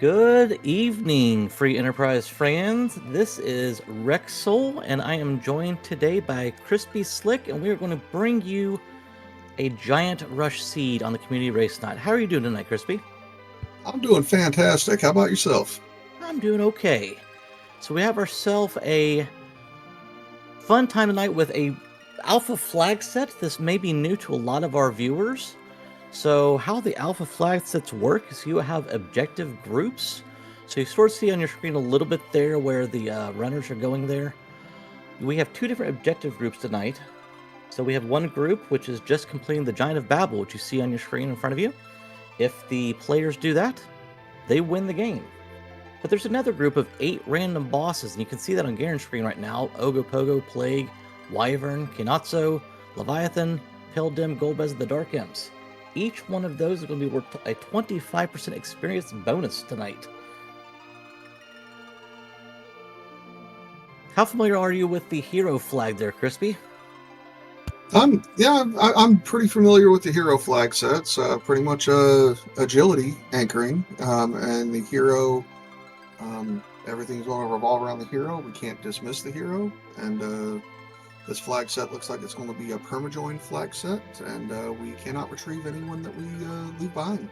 Good evening, Free Enterprise friends. This is Rexel, and I am joined today by Crispy Slick, and we are going to bring you a giant rush seed on the community race night. How are you doing tonight, Crispy? I'm doing fantastic. How about yourself? I'm doing okay. So we have ourselves a fun time tonight with a alpha flag set. This may be new to a lot of our viewers. So how the alpha flag sets work is you have objective groups. So you sort of see on your screen a little bit there where the runners are going there. We have two different objective groups tonight. So we have one group which is just completing the Giant of Babel, which you see on your screen in front of you. If the players do that, they win the game. But there's another group of 8 random bosses, and you can see that on Garen's screen right now. Ogopogo, Plague, Wyvern, Kinatsu, Leviathan, Pale Dim, Golbez, the Dark Imps. Each one of those is going to be worth a 25% experience bonus tonight. How familiar are you with the hero flag there, Crispy? I'm pretty familiar with the hero flag sets. Pretty much agility anchoring, and the hero. Everything's going to revolve around the hero. We can't dismiss the hero, and this flag set looks like it's going to be a permajoin flag set, and we cannot retrieve anyone that we leave behind.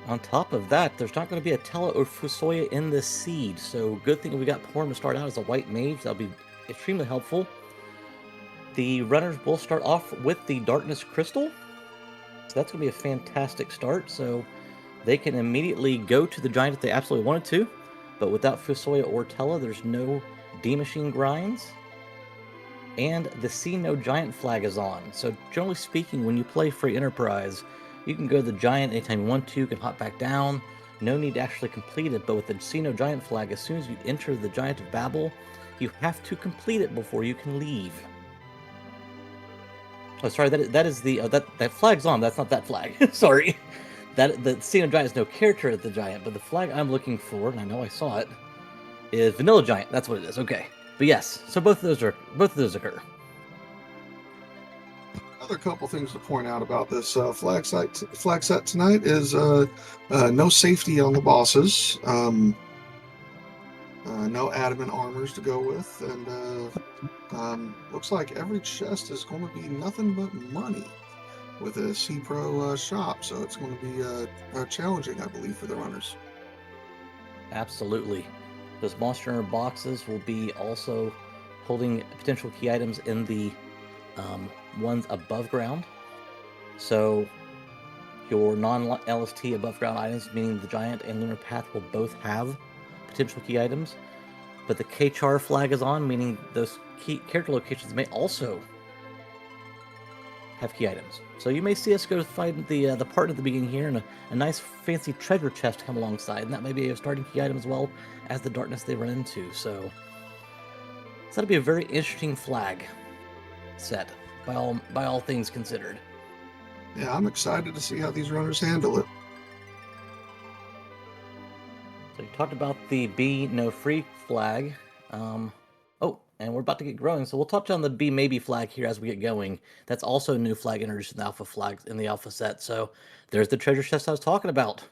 On top of that, there's not going to be a Tela or Fusoya in this seed, so good thing we got Porn to start out as a white mage. That'll be extremely helpful. The runners will start off with the Darkness Crystal, so that's going to be a fantastic start. So they can immediately go to the Giant if they absolutely wanted to, but without Fusoya or Tela, there's no D-Machine grinds. And the See No Giant flag is on. So generally speaking, when you play Free Enterprise, you can go to the Giant anytime you want to, you can hop back down. No need to actually complete it, but with the See No Giant flag, as soon as you enter the Giant of Babel, you have to complete it before you can leave. Oh, sorry, that is the that flag's on. That's not that flag. Sorry. That the See No Giant is no character at the Giant, but the flag I'm looking for, and I know I saw it, is Vanilla Giant. That's what it is. Okay, but yes, so both of those occur. Another couple things to point out about this flag set tonight is no safety on the bosses, no adamant armors to go with, and looks like every chest is going to be nothing but money with a C-Pro shop, so it's going to be challenging, I believe, for the runners. Absolutely. Those Monster Hunter boxes will be also holding potential key items in the ones above ground. So your non-LST above ground items, meaning the Giant and Lunar Path, will both have potential key items. But the K-Char flag is on, meaning those key character locations may also have key items. So you may see us go find the partner at the beginning here, and a nice fancy treasure chest come alongside, and that may be a starting key item as well as the darkness they run into. So that'll be a very interesting flag set by all things considered. Yeah, I'm excited to see how these runners handle it. So you talked about the Be No Free flag. And we're about to get growing, so we'll touch on the Be Maybe flag here as we get going. That's also a new flag introduced in the alpha flags in the alpha set. So there's the treasure chest I was talking about.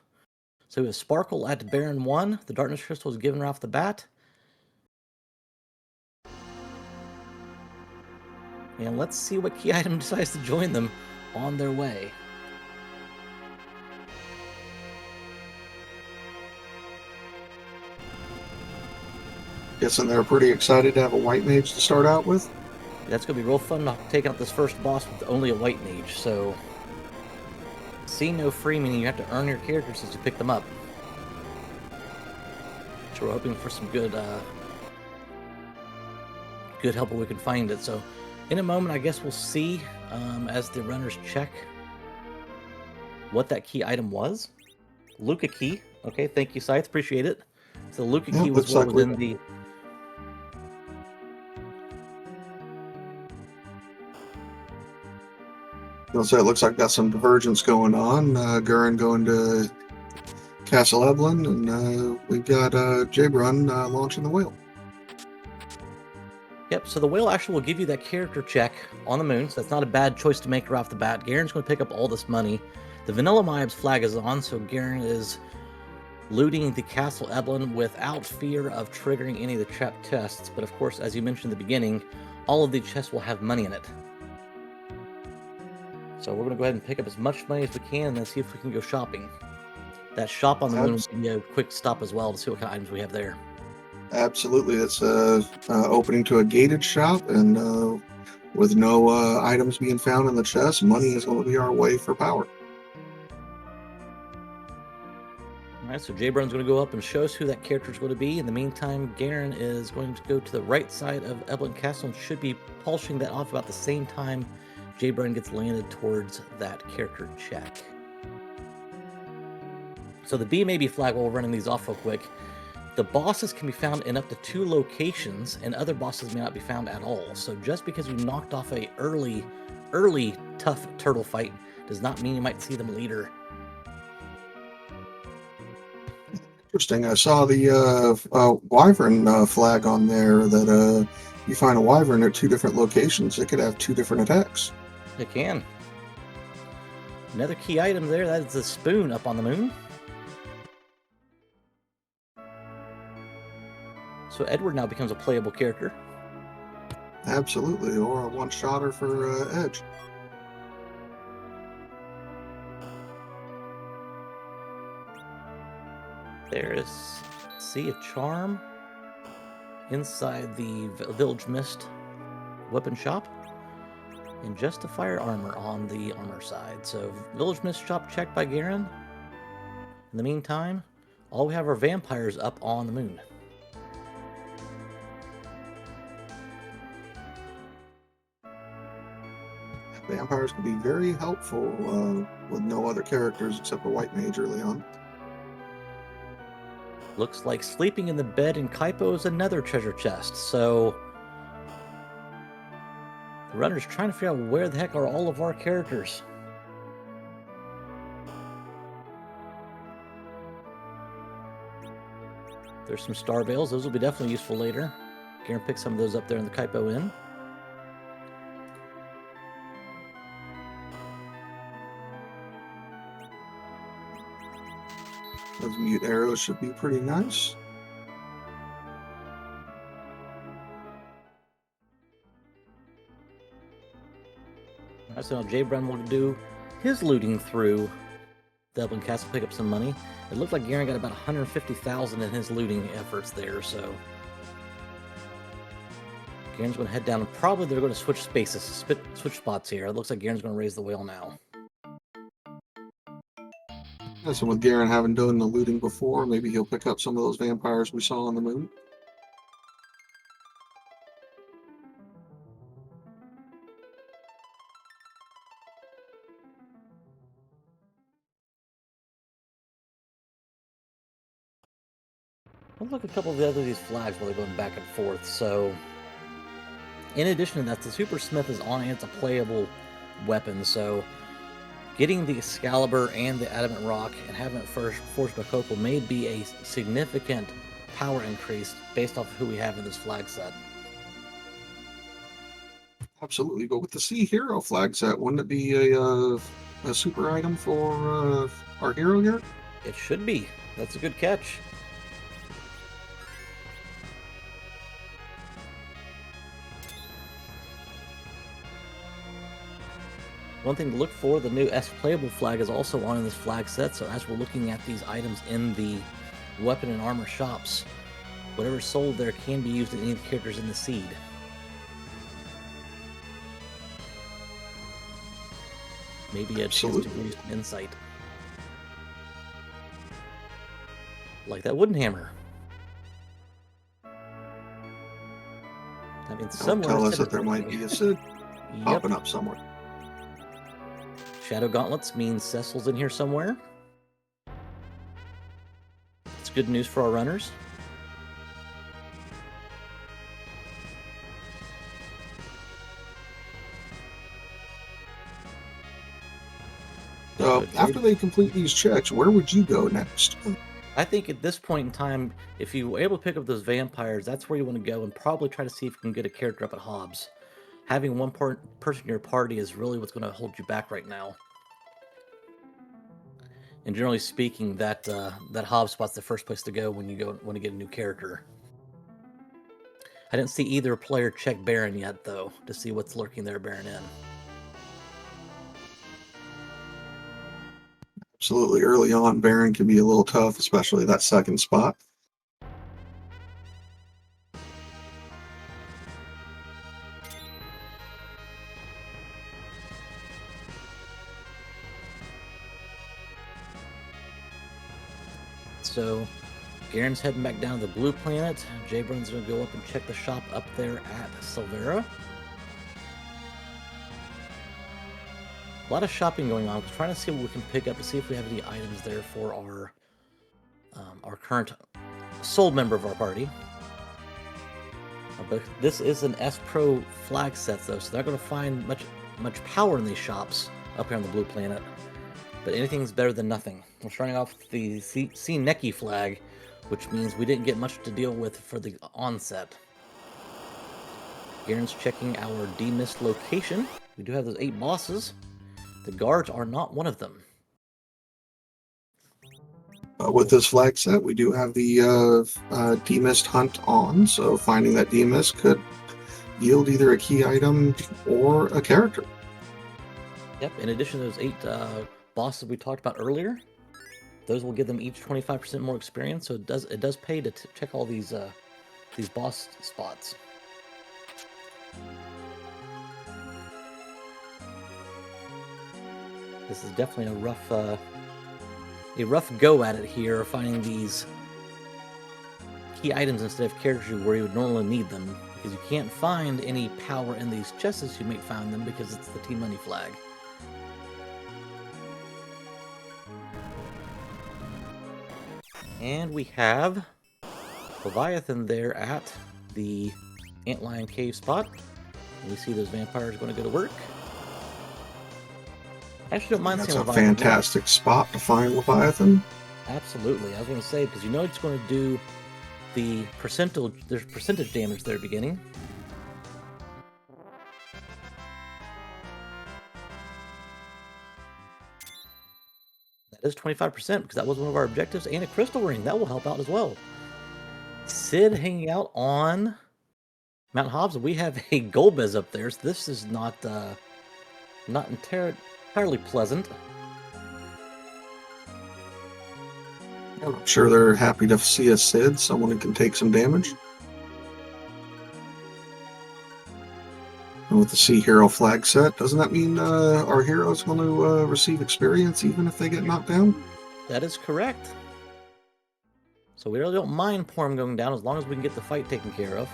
So we have Sparkle at Baron 1. The Darkness Crystal is given right off the bat. And let's see what key item decides to join them on their way. Guessing they're pretty excited to have a white mage to start out with. That's going to be real fun taking out this first boss with only a white mage. So, See No Free, meaning you have to earn your characters as you pick them up. So we're hoping for some good help where we can find it. So, in a moment, I guess we'll see as the runners check what that key item was. Luca key. Okay, thank you, Scythe. Appreciate it. So, the Luca key was well within the. So it looks like got some divergence going on. Gurren going to Castle Eblin, and we've got Jabrun launching the whale. Yep, so the whale actually will give you that character check on the moon, so that's not a bad choice to make right off the bat. Garen's going to pick up all this money. The Vanilla Mayab's flag is on, so Garen is looting the Castle Eblin without fear of triggering any of the trapped chests. But of course, as you mentioned in the beginning, all of the chests will have money in it. So we're going to go ahead and pick up as much money as we can and then see if we can go shopping. That shop on the moon will be a quick stop as well to see what kind of items we have there. Absolutely. It's opening to a gated shop, and with no items being found in the chest, money is going to be our way for power. Alright, so J-Brown's going to go up and show us who that character is going to be. In the meantime, Garen is going to go to the right side of Eblin Castle and should be polishing that off about the same time J-Brown gets landed towards that character check. So the BMAB flag, while we're running these off real quick, the bosses can be found in up to 2 locations, and other bosses may not be found at all. So just because you knocked off a early tough turtle fight does not mean you might see them later. Interesting. I saw the Wyvern flag on there that you find a Wyvern at 2 different locations. It could have 2 different attacks. It can. Another key item there, that is the spoon up on the moon. So Edward now becomes a playable character. Absolutely, or a one-shotter for Edge. There is Sea of Charm inside the Village Mist weapon shop, and Justifier armor on the armor side. So Village Mist shop checked by Garen. In the meantime, all we have are vampires up on the moon. Vampires can be very helpful with no other characters except a white mage early on. Looks like sleeping in the bed in Kaipo is another treasure chest, so the runner's trying to figure out where the heck are all of our characters. There's some star veils. Those will be definitely useful later. Garen pick some of those up there in the Kaipo Inn. Those mute arrows should be pretty nice. Alright, so now J-Brown will do his looting through Dublin Castle, pick up some money. It looked like Garen got about 150,000 in his looting efforts there, so Garen's going to head down, and probably they're going to switch spaces, switch spots here. It looks like Garen's going to raise the whale now. Yeah, so with Garen having done the looting before, maybe he'll pick up some of those vampires we saw on the moon. We'll look at a couple of the other these flags while they're going back and forth. So, in addition to that, the Super Smith is on and it's a playable weapon. So, getting the Excalibur and the Adamant Rock and having it forged by Coco may be a significant power increase based off of who we have in this flag set. Absolutely, but with the Sea Hero flag set, wouldn't it be a super item for our hero here? It should be. That's a good catch. One thing to look for, the new S playable flag is also on in this flag set, so as we're looking at these items in the weapon and armor shops, whatever's sold there can be used in any of the characters in the seed. Maybe a chance to use some insight. Like that wooden hammer. I mean, somewhere... Tell us that there might be a Sid popping up somewhere. Shadow Gauntlets means Cecil's in here somewhere. It's good news for our runners. After they complete these checks, where would you go next? I think at this point in time, if you were able to pick up those vampires, that's where you want to go and probably try to see if you can get a character up at Hobbs. Having one person in your party is really what's going to hold you back right now. And generally speaking, that Hobbs spot's the first place to go when you want to get a new character. I didn't see either player check Baron yet, though, to see what's lurking there, Baron in. Absolutely, early on, Baron can be a little tough, especially that second spot. So, Garen's heading back down to the blue planet. Jbrun's going to go up and check the shop up there at Silvera. A lot of shopping going on. We're trying to see what we can pick up to see if we have any items there for our current soul member of our party. But this is an S-Pro flag set, though, so they're not going to find much power in these shops up here on the blue planet. But anything's better than nothing. We're starting off with the C Neki flag, which means we didn't get much to deal with for the onset. Garen's checking our demist location. We do have those 8 bosses. The guards are not one of them. With this flag set, we do have the demist hunt on, so finding that demist could yield either a key item or a character. Yep, in addition to those 8 bosses we talked about earlier, those will give them each 25% more experience, so it does pay to check all these boss spots. This is definitely a rough go at it here, finding these key items instead of characters where you would normally need them, because you can't find any power in these chests as you may find them because it's the Team Money flag. And we have Leviathan there at the Antlion Cave spot. And we see those vampires going to go to work. I actually don't mind seeing Leviathan. That's a fantastic spot to find Leviathan. Absolutely. I was going to say, because you know it's going to do the percentage damage there beginning. That is 25%, because that was one of our objectives, and a crystal ring. That will help out as well. Sid hanging out on Mount Hobbs. We have a Golbez up there, so this is not entirely pleasant. I'm sure they're happy to see a Sid, someone who can take some damage. And with the Sea Hero flag set, doesn't that mean our hero's going to receive experience even if they get knocked down? That is correct. So we really don't mind Porm going down as long as we can get the fight taken care of.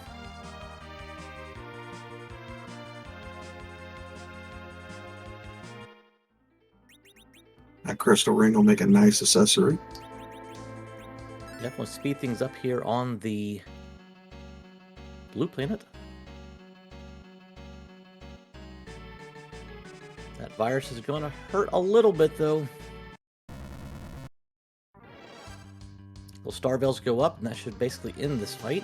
That crystal ring will make a nice accessory. Definitely speed things up here on the blue planet. That virus is going to hurt a little bit, though. Those star veils go up, and that should basically end this fight.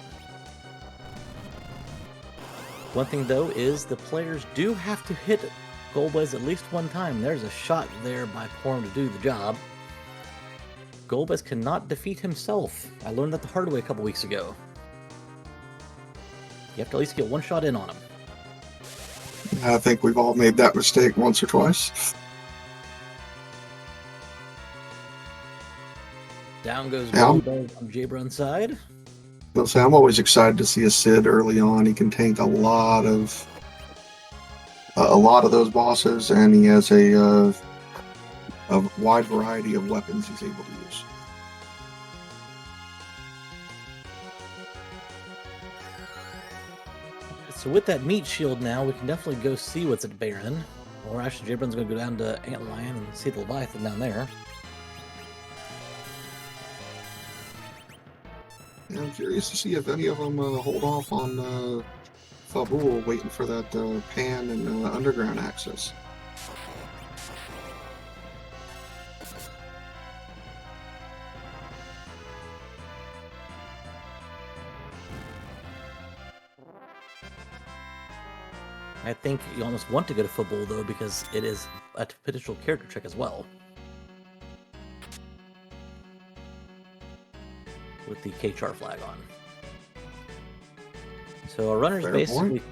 One thing, though, is the players do have to hit Golbez at least one time. There's a shot there by Porm to do the job. Golbez cannot defeat himself. I learned that the hard way a couple weeks ago. You have to at least get one shot in on him. I think we've all made that mistake once or twice. Down goes Golbez on Jbrun's side. I'll say I'm always excited to see a Sid early on. He can tank a lot of those bosses, and he has a wide variety of weapons he's able to use. So with that meat shield now, we can definitely go see what's at Baron. Or actually, Jbrun's going to go down to Antlion and see the Leviathan down there. Yeah, I'm curious to see if any of them hold off on Fabul, waiting for that pan and underground access. I think you almost want to go to football, though, because it is a potential character trick as well. With the KCHAR flag on. So our runner's Fair basically point.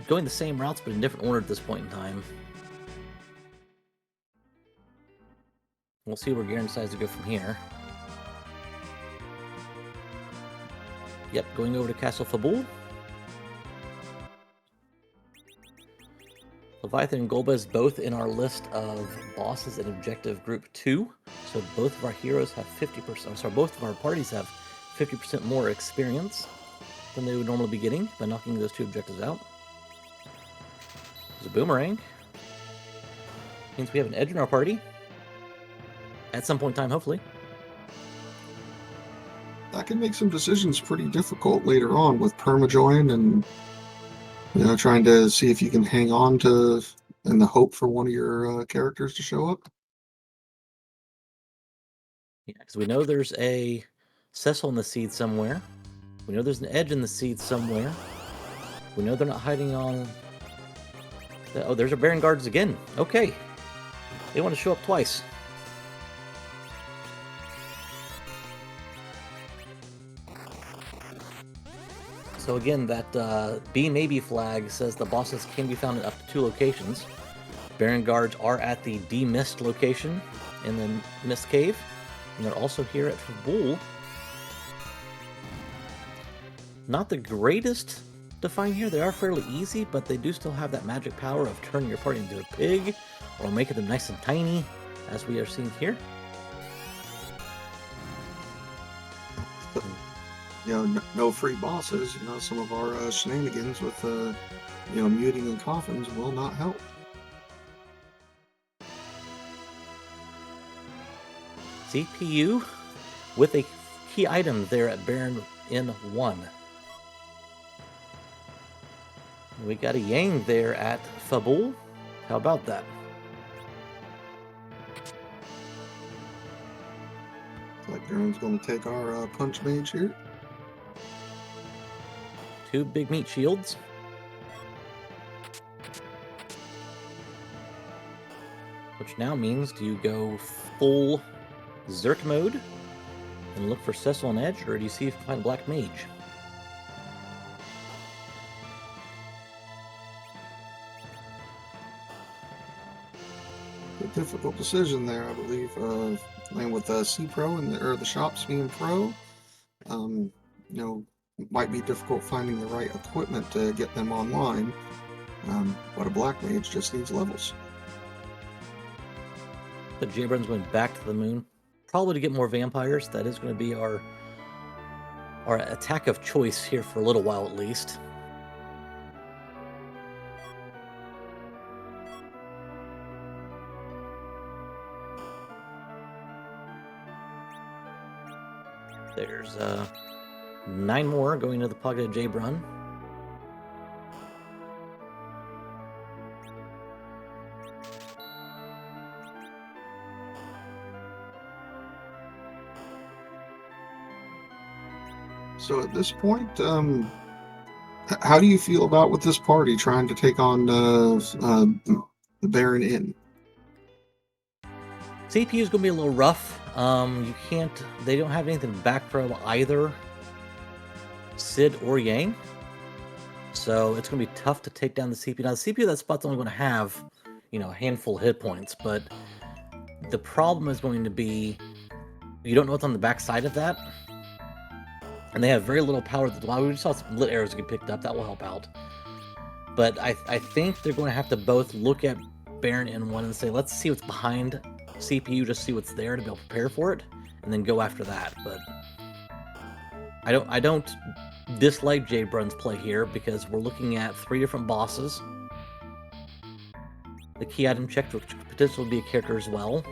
going the same routes, but in different order at this point in time. We'll see where Garen decides to go from here. Yep, going over to Castle Fabul. Leviathan and Golbez both in our list of bosses in Objective Group 2. So both of our heroes have 50%, I'm sorry, both of our parties have 50% more experience than they would normally be getting by knocking those 2 objectives out. There's a boomerang. Means we have an edge in our party. At some point in time, hopefully. That can make some decisions pretty difficult later on with permajoin and trying to see if you can hang on to in the hope for one of your characters to show up. Yeah, because we know there's a Cecil in the seed somewhere. We know there's an edge in the seed somewhere. We know they're not hiding on... Oh, there's our Baron Guards again. Okay. They want to show up twice. So again, that B maybe flag says the bosses can be found at up to 2 locations. Baron Guards are at the D-Mist location in the Mist Cave. And they're also here at Fabul. Not the greatest to find here. They are fairly easy, but they do still have that magic power of turning your party into a pig or making them nice and tiny, as we are seeing here. No free bosses. Some of our shenanigans with muting and coffins will not help. CPU with a key item there at Baron N1. We got a Yang there at Fabul. How about that? Like Garen's going to take our punch mage here. 2 big meat shields. Which now means, do you go full Zerk mode and look for Cecil on Edge, or do you see if you can find a Black Mage? A difficult decision there, I believe. Playing with C Pro or the shops being Pro, might be difficult finding the right equipment to get them online. But a Black Mage just needs levels. The Jayburn's going back to the moon, probably to get more vampires. That is going to be our attack of choice here for a little while at least. There's 9 more going to the pocket of Jaybron. So at this point, how do you feel about with this party trying to take on the Baron Inn? CPU is going to be a little rough. You can't... They don't have anything back row either Sid or Yang. So it's going to be tough to take down the CPU. Now, the CPU, that spot's only going to have, a handful of hit points. But the problem is going to be you don't know what's on the back side of that. And they have very little power. We just saw some lit arrows get picked up. That will help out. But I think they're going to have to both look at Baron N1 and say, let's see what's behind CPU, just see what's there to be able to prepare for it, and then go after that. But I don't dislike Jaybron's play here because we're looking at 3 different bosses. The key item checked, which could potentially be a character as well.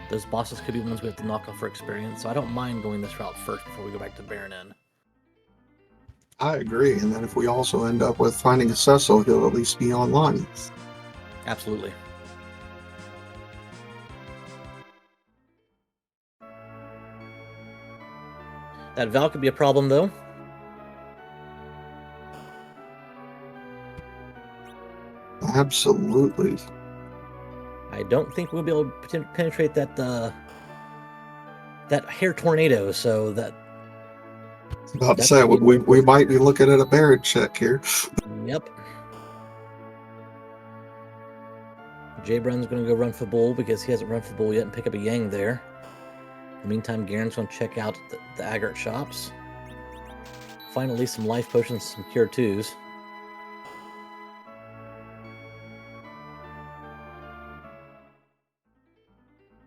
Those bosses could be ones we have to knock off for experience, so I don't mind going this route first before we go back to Baron N. I agree, and then if we also end up with finding a Cecil, he'll at least be online. Absolutely. That Val could be a problem, though. Absolutely. I don't think we'll be able to penetrate that that hair tornado, so that... About to say, we might be looking at a Baron check here. Yep. J-Brun's going to go run for bull because he hasn't run for bull yet and pick up a Yang there. In the meantime, Garen's going to check out the Agate shops. Find at least some life potions, some cure 2s.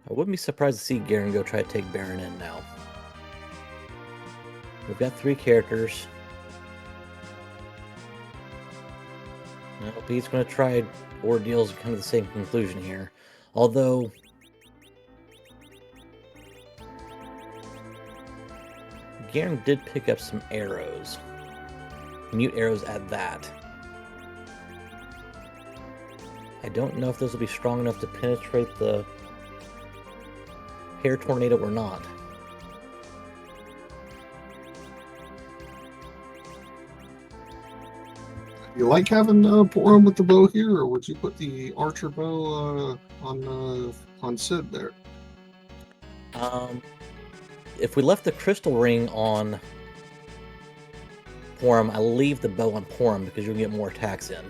I wouldn't be surprised to see Garen go try to take Baron in now. We've got 3 characters. Nope, he's going to try Ordeals and come to the same conclusion here. Although... Garen did pick up some arrows. Mute arrows at that. I don't know if those will be strong enough to penetrate the hair tornado or not. You like having Porum with the bow here, or would you put the archer bow on Sid there? If we left the crystal ring on Porum, I'll leave the bow on Porum because you'll get more attacks in.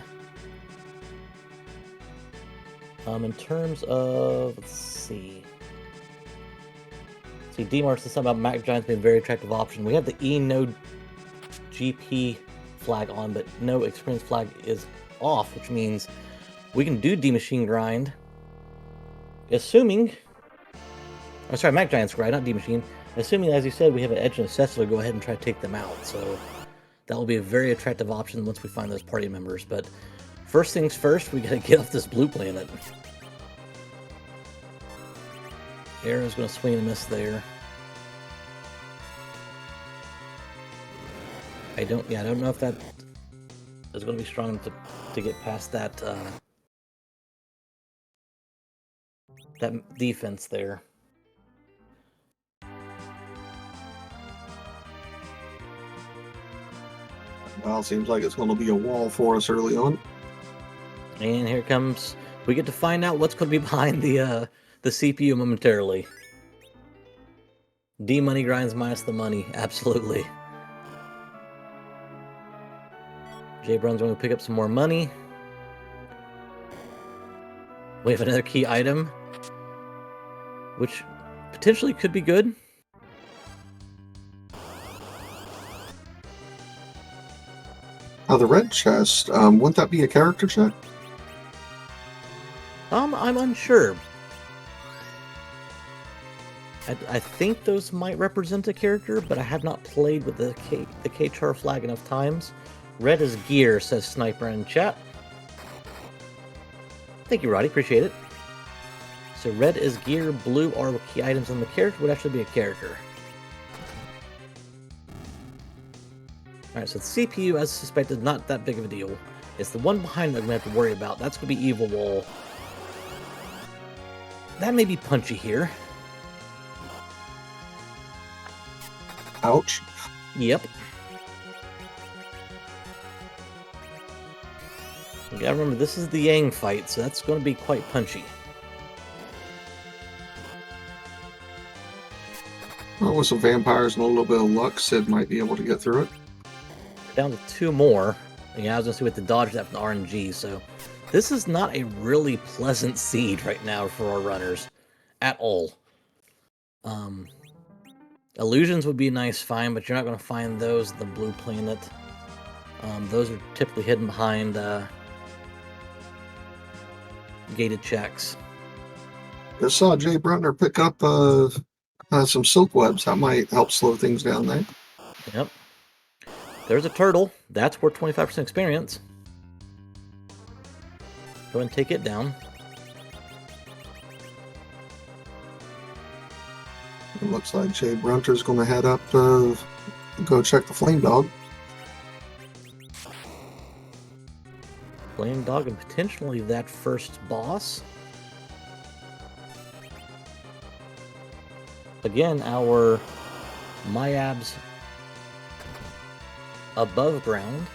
In terms of, let's see. D-Mars says something about Mac Giants being a very attractive option. We have the E no GP flag on, but no experience flag is off, which means we can do D-Machine grind, assuming... Oh, sorry, Mac Giants grind, not D-Machine. Assuming, as you said, we have an edge and assessor to go ahead and try to take them out. So that will be a very attractive option once we find those party members. But first things first, we gotta get off this blue planet. Arrow's gonna swing and miss there. I don't know if that is going to be strong enough to get past that that defense there. Well, seems like it's going to be a wall for us early on. And here comes, we get to find out what's going to be behind the CPU momentarily. D money grinds minus the money, absolutely. J-Brun's going to pick up some more money. We have another key item, which potentially could be good. The red chest, wouldn't that be a character check? I'm unsure. I think those might represent a character, but I have not played with the K-Char flag enough times. Red is gear, says Sniper in chat. Thank you, Roddy. Appreciate it. So red is gear, blue are key items, and the character would actually be a character. Alright, so the CPU, as suspected, not that big of a deal. It's the one behind that I'm going to have to worry about. That's going to be Evil Wall. That may be punchy here. Ouch. Yep. You gotta remember, this is the Yang fight, so that's going to be quite punchy. Well, with some vampires and a little bit of luck, Sid might be able to get through it. Down to 2 more. Yeah, I was going to see what the dodge that from the RNG, so this is not a really pleasant seed right now for our runners. At all. Illusions would be a nice find, but you're not going to find those in the blue planet. Those are typically hidden behind gated checks. Just saw Jay Brunner pick up some silk webs. That might help slow things down there. Yep. There's a turtle. That's worth 25% experience. Go ahead and take it down. It looks like Jay Brunter's going to head up go check the Flame Dog. Flame Dog and potentially that first boss. Again, our Myabs above ground,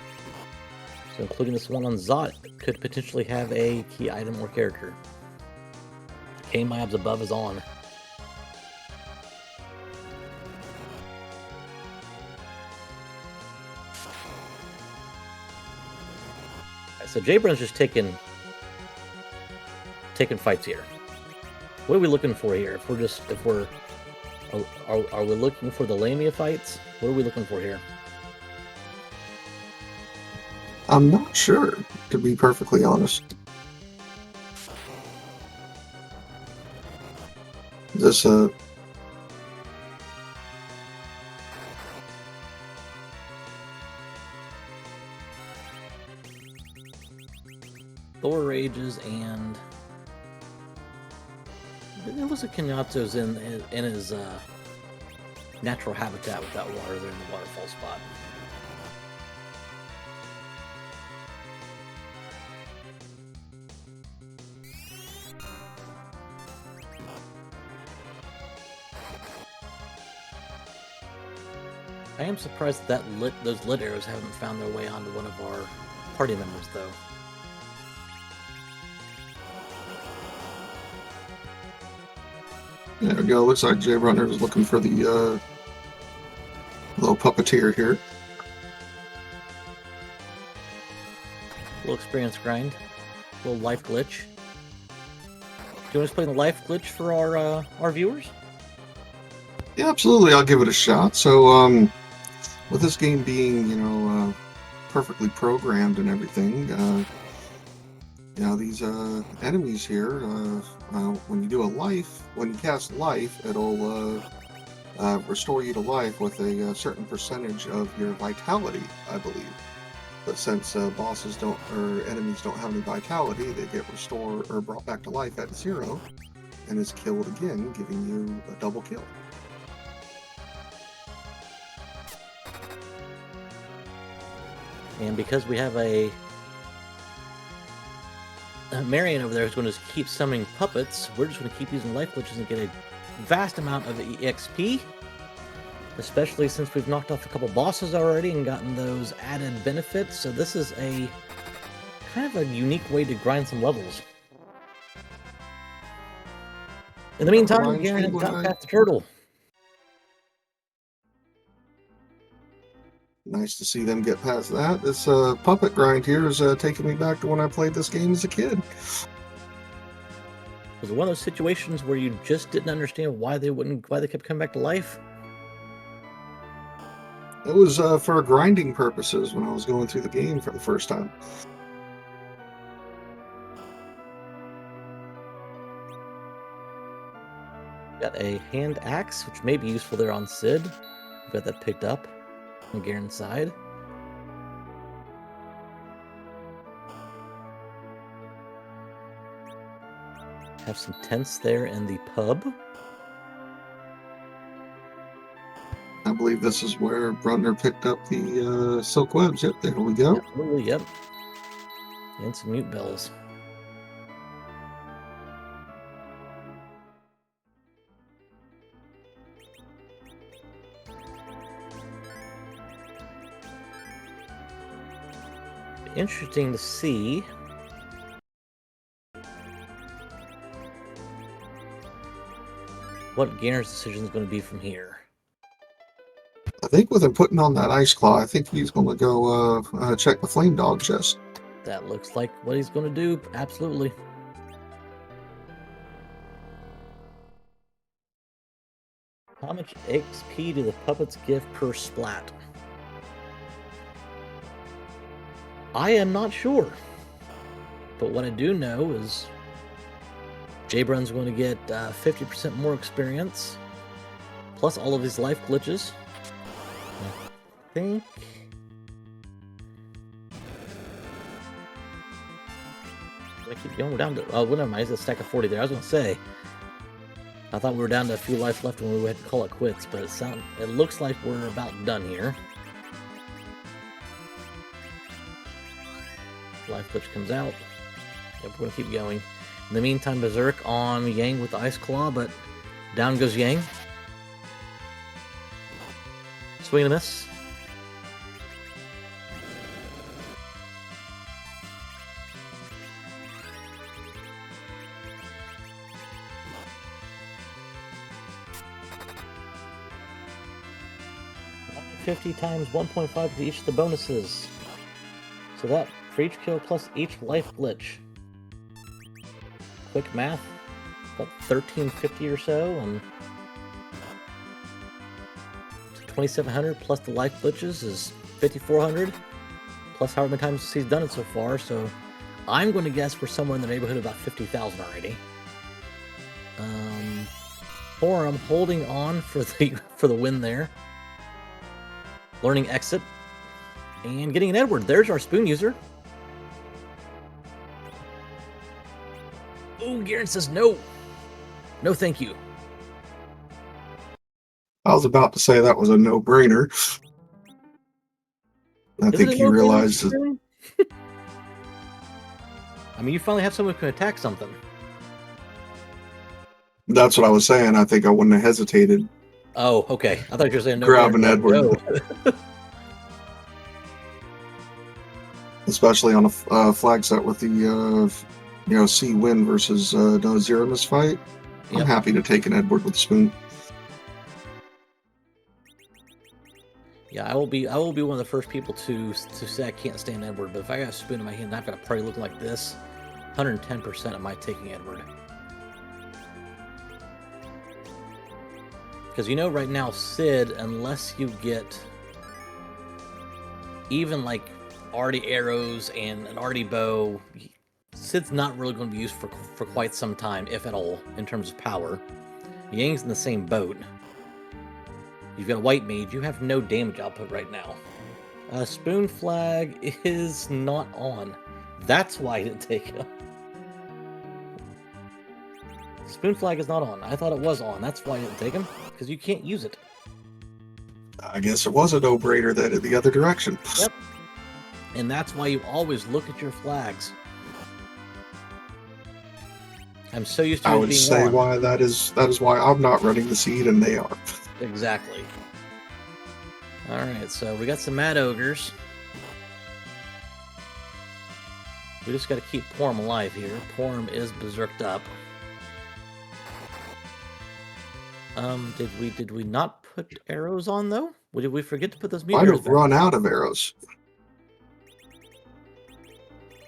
so including this one on Zot, could potentially have a key item or character. K-Mab's above is on. So Jabron's just taking fights here. What are we looking for here? Are we looking for the Lamia fights? What are we looking for here? I'm not sure, to be perfectly honest. This Thor rages, and it looks like Kenyatsu's in his natural habitat with that water there in the waterfall spot. I am surprised that those lit arrows haven't found their way onto one of our party members, though. There we go. Looks like Jay Runner is looking for the little puppeteer here. Little experience grind, little life glitch. Do you want to explain the life glitch for our viewers? Yeah, absolutely. I'll give it a shot. So, with this game being, perfectly programmed and everything, these enemies here, when you cast life, it'll restore you to life with a certain percentage of your vitality, I believe. But since enemies don't have any vitality, they get restored or brought back to life at 0 and is killed again, giving you a double kill. And because we have a Marion over there who's going to keep summoning puppets, we're just going to keep using life glitches and get a vast amount of EXP, especially since we've knocked off a couple bosses already and gotten those added benefits. So this is a kind of a unique way to grind some levels. In the meantime, Garen got past the turtle. Nice to see them get past that. This puppet grind here is taking me back to when I played this game as a kid. Was it one of those situations where you just didn't understand why they kept coming back to life? It was for grinding purposes when I was going through the game for the first time. Got a hand axe, which may be useful there on Sid. We've got that picked up on Garen's side. Have some tents there in the pub. I believe this is where Brunner picked up the silk webs. Yep, there we go. Absolutely, yep. And some mute bells. Interesting to see what Garen's decision is going to be from here. I think with him putting on that ice claw, I think he's going to go check the flame dog chest. That looks like what he's going to do. Absolutely. How much XP do the puppets give per splat? I am not sure. But what I do know is Jabron's going to get 50% more experience, plus all of his life glitches. I think... I keep going down to... Oh, well, never mind. It's a stack of 40 there. I was going to say... I thought we were down to a few life left when we had to call it quits, but it looks like we're about done here. Life glitch comes out. Yep, we're going to keep going. In the meantime, Berserk on Yang with the Ice Claw, but down goes Yang. Swing and a miss. 50 times 1.5 to each of the bonuses. So that for each kill plus each life glitch. Quick math, about 1350 or so, and 2700 plus the life glitches is 5400, plus however many times he's done it so far. So I'm going to guess we're somewhere in the neighborhood of about 50,000 already. Forum holding on for the win there. Learning exit and getting an Edward. There's our spoon user. Oh, Garen says no. No, thank you. I was about to say that was a no-brainer. I think he realized that. I mean, you finally have someone who can attack something. That's what I was saying. I think I wouldn't have hesitated. Oh, okay. I thought you were saying no. Grab an Edward. Especially on a flag set with the C win versus no zero miss fight. Yep. I'm happy to take an Edward with a spoon. Yeah, I will be one of the first people to say I can't stand Edward, but if I got a spoon in my hand, I've got to probably look like this. 110% of my taking Edward. Because right now, Sid, unless you get even like arty arrows and an arty bow, Sid's not really going to be used for quite some time, if at all, in terms of power. Yang's in the same boat. You've got a white mage, you have no damage output right now. Spoon flag is not on. That's why I didn't take him. Spoon flag is not on. I thought it was on. That's why I didn't take him. Because you can't use it. I guess it was a no-brainer that in the other direction. Yep. And that's why you always look at your flags. I'm so used to it being on. I would say why that is why I'm not running the seed and they are. Exactly. Alright, so we got some mad ogres. We just got to keep Porum alive here. Porum is berserked up. Did we not put arrows on though? Did we forget to put those meteors? Might have run out of arrows.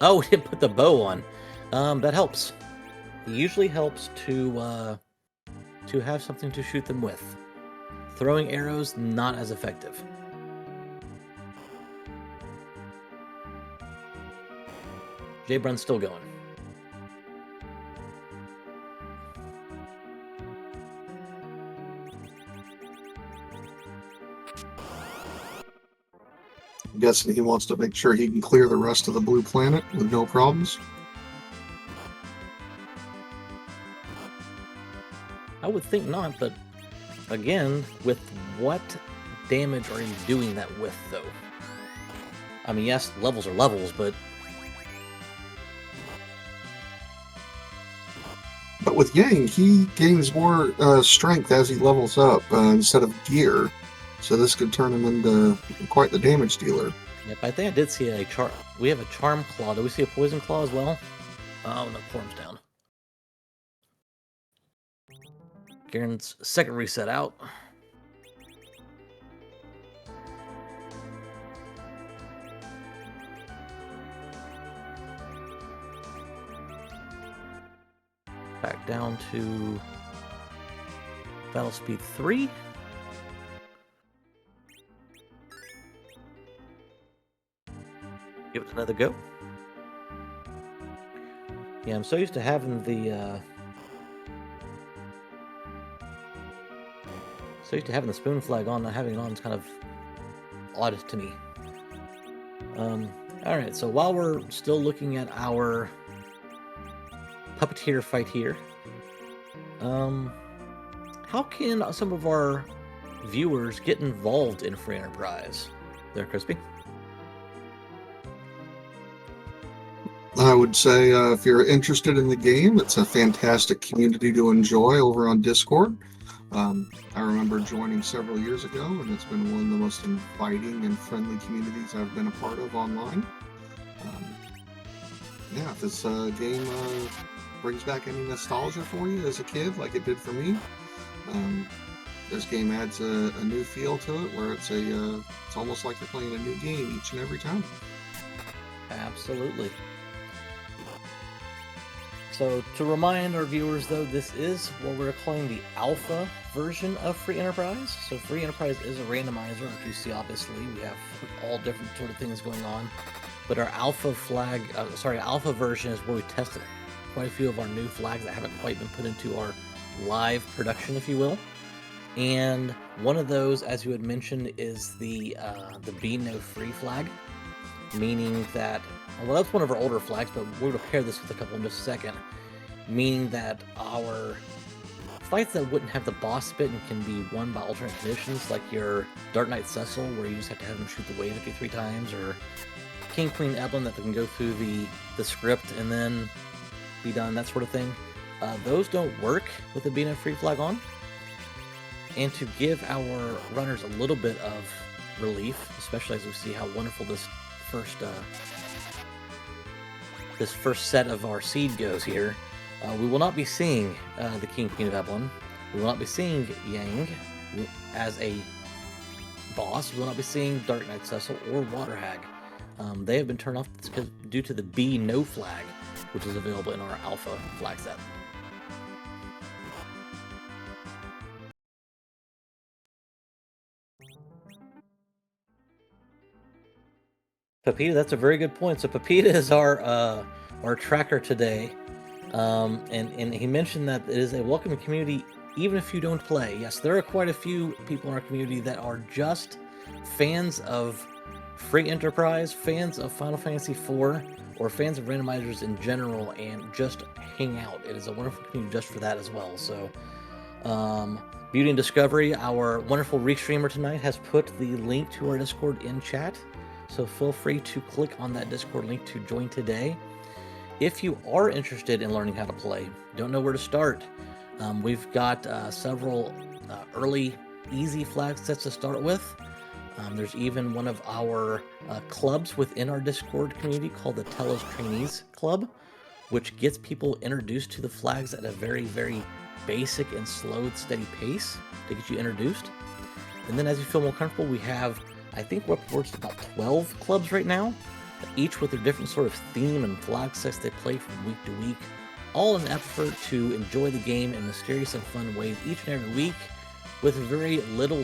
Oh, we didn't put the bow on. That helps. It usually helps to have something to shoot them with. Throwing arrows, not as effective. J-Brun's still going. I'm guessing he wants to make sure he can clear the rest of the blue planet with no problems. I would think not, but again, with what damage are you doing that with, though? I mean, yes, levels are levels, but... But with Yang, he gains more strength as he levels up instead of gear. So this could turn him into quite the damage dealer. Yep, I think I did see a charm. We have a charm claw. Do we see a poison claw as well? Oh, no, Porum's down. Garen's second reset out. Back down to battle speed 3. Give it another go. Yeah, I'm so used to having the spoon flag on. Not having it on is kind of odd to me. Alright, so while we're still looking at our puppeteer fight here, how can some of our viewers get involved in Free Enterprise? There, Crispy? I would say if you're interested in the game, it's a fantastic community to enjoy over on Discord. I remember joining several years ago, and it's been one of the most inviting and friendly communities I've been a part of online. Yeah, if this game brings back any nostalgia for you as a kid, like it did for me, this game adds a new feel to it, where it's almost like you're playing a new game each and every time. Absolutely. So to remind our viewers, though, this is what we're calling the alpha version of Free Enterprise. So Free Enterprise is a randomizer, like you see. Obviously, we have all different sort of things going on. But our alpha alpha version is where we tested quite a few of our new flags that haven't quite been put into our live production, if you will. And one of those, as you had mentioned, is the Be No Free flag, meaning that, well, that's one of our older flags, but we're going to pair this with a couple in just a second, meaning that our fights that wouldn't have the boss bit and can be won by alternate conditions, like your Dark Knight Cecil, where you just have to have them shoot the wave 53 times, or King Queen Evelyn, that can go through the script and then be done, that sort of thing. Those don't work with the Be No Free flag on. And to give our runners a little bit of relief, especially as we see how wonderful this first set of our seed goes here, we will not be seeing the King Queen of Evelyn. We will not be seeing Yang as a boss. We will not be seeing Dark Knight Cecil or Water Hag. They have been turned off due to the Be No flag, which is available in our alpha flag set. Pepita, that's a very good point. So Pepita is our tracker today, and he mentioned that it is a welcoming community even if you don't play. Yes, there are quite a few people in our community that are just fans of Free Enterprise, fans of Final Fantasy IV, or fans of randomizers in general, and just hang out. It is a wonderful community just for that as well. So Beauty and Discovery, our wonderful restreamer tonight, has put the link to our Discord in chat. So feel free to click on that Discord link to join today. If you are interested in learning how to play, don't know where to start, we've got several early, easy flag sets to start with. There's even one of our clubs within our Discord community called the Telos Trainees Club, which gets people introduced to the flags at a very, very basic and slow, steady pace to get you introduced. And then as you feel more comfortable, we have, I think we're upwards to about 12 clubs right now, each with their different sort of theme and flag sets they play from week to week, all in an effort to enjoy the game in mysterious and fun ways each and every week, with very little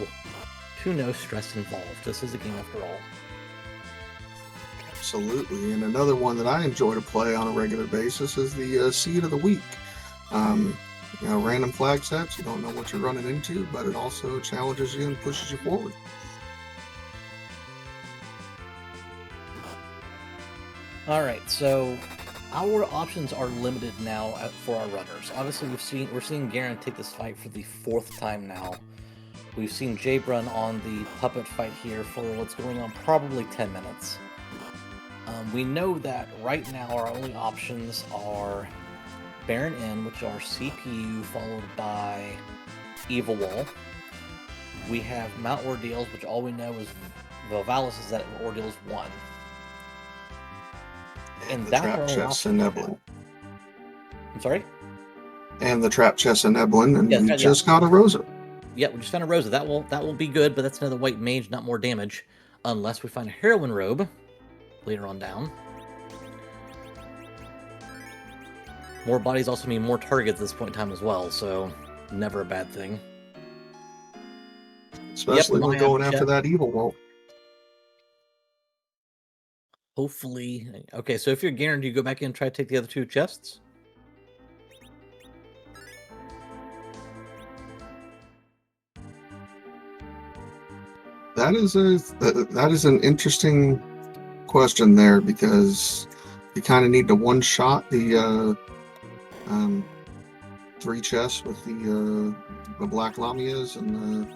to no stress involved. This is a game after all. Absolutely, and another one that I enjoy to play on a regular basis is the Seed of the Week. Random flag sets, you don't know what you're running into, but it also challenges you and pushes you forward. All right, so our options are limited now for our runners. Obviously, we're seeing Garen take this fight for the 4th time now. We've seen Jabe run on the puppet fight here for what's going on probably 10 minutes. We know that right now our only options are Baron N, which are CPU, followed by Evil Wall. We have Mount Ordeals, which all we know is Vovalis is at Ordeals 1. And the Trap Chests in Evelyn. I'm sorry? And the Trap Chests in Evelyn, and we just got a Rosa. Yeah, we just found a Rosa. That will be good, but that's another white mage, not more damage. Unless we find a Heroine Robe later on down. More bodies also mean more targets at this point in time as well, so never a bad thing. Especially when going after that Evil Wall. Hopefully. Okay, so if you're Garen, do you go back in and try to take the other 2 chests? That is an interesting question there, because you kind of need to one-shot the 3 chests with the Black Lamias and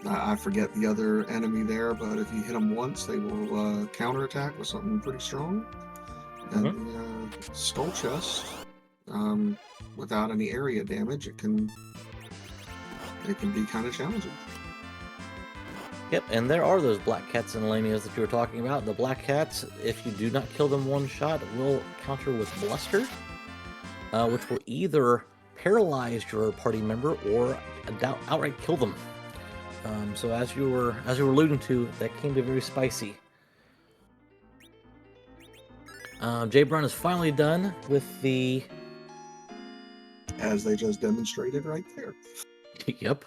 I forget the other enemy there, but if you hit them once, they will counterattack with something pretty strong. And the Skull Chest, without any area damage, it can be kind of challenging. Yep, and there are those Black Cats and Lamias that you were talking about. The Black Cats, if you do not kill them one shot, will counter with Bluster, which will either paralyze your party member or outright kill them. So as you were alluding to, that can be very spicy. J. Brown is finally done with the... As they just demonstrated right there. Yep.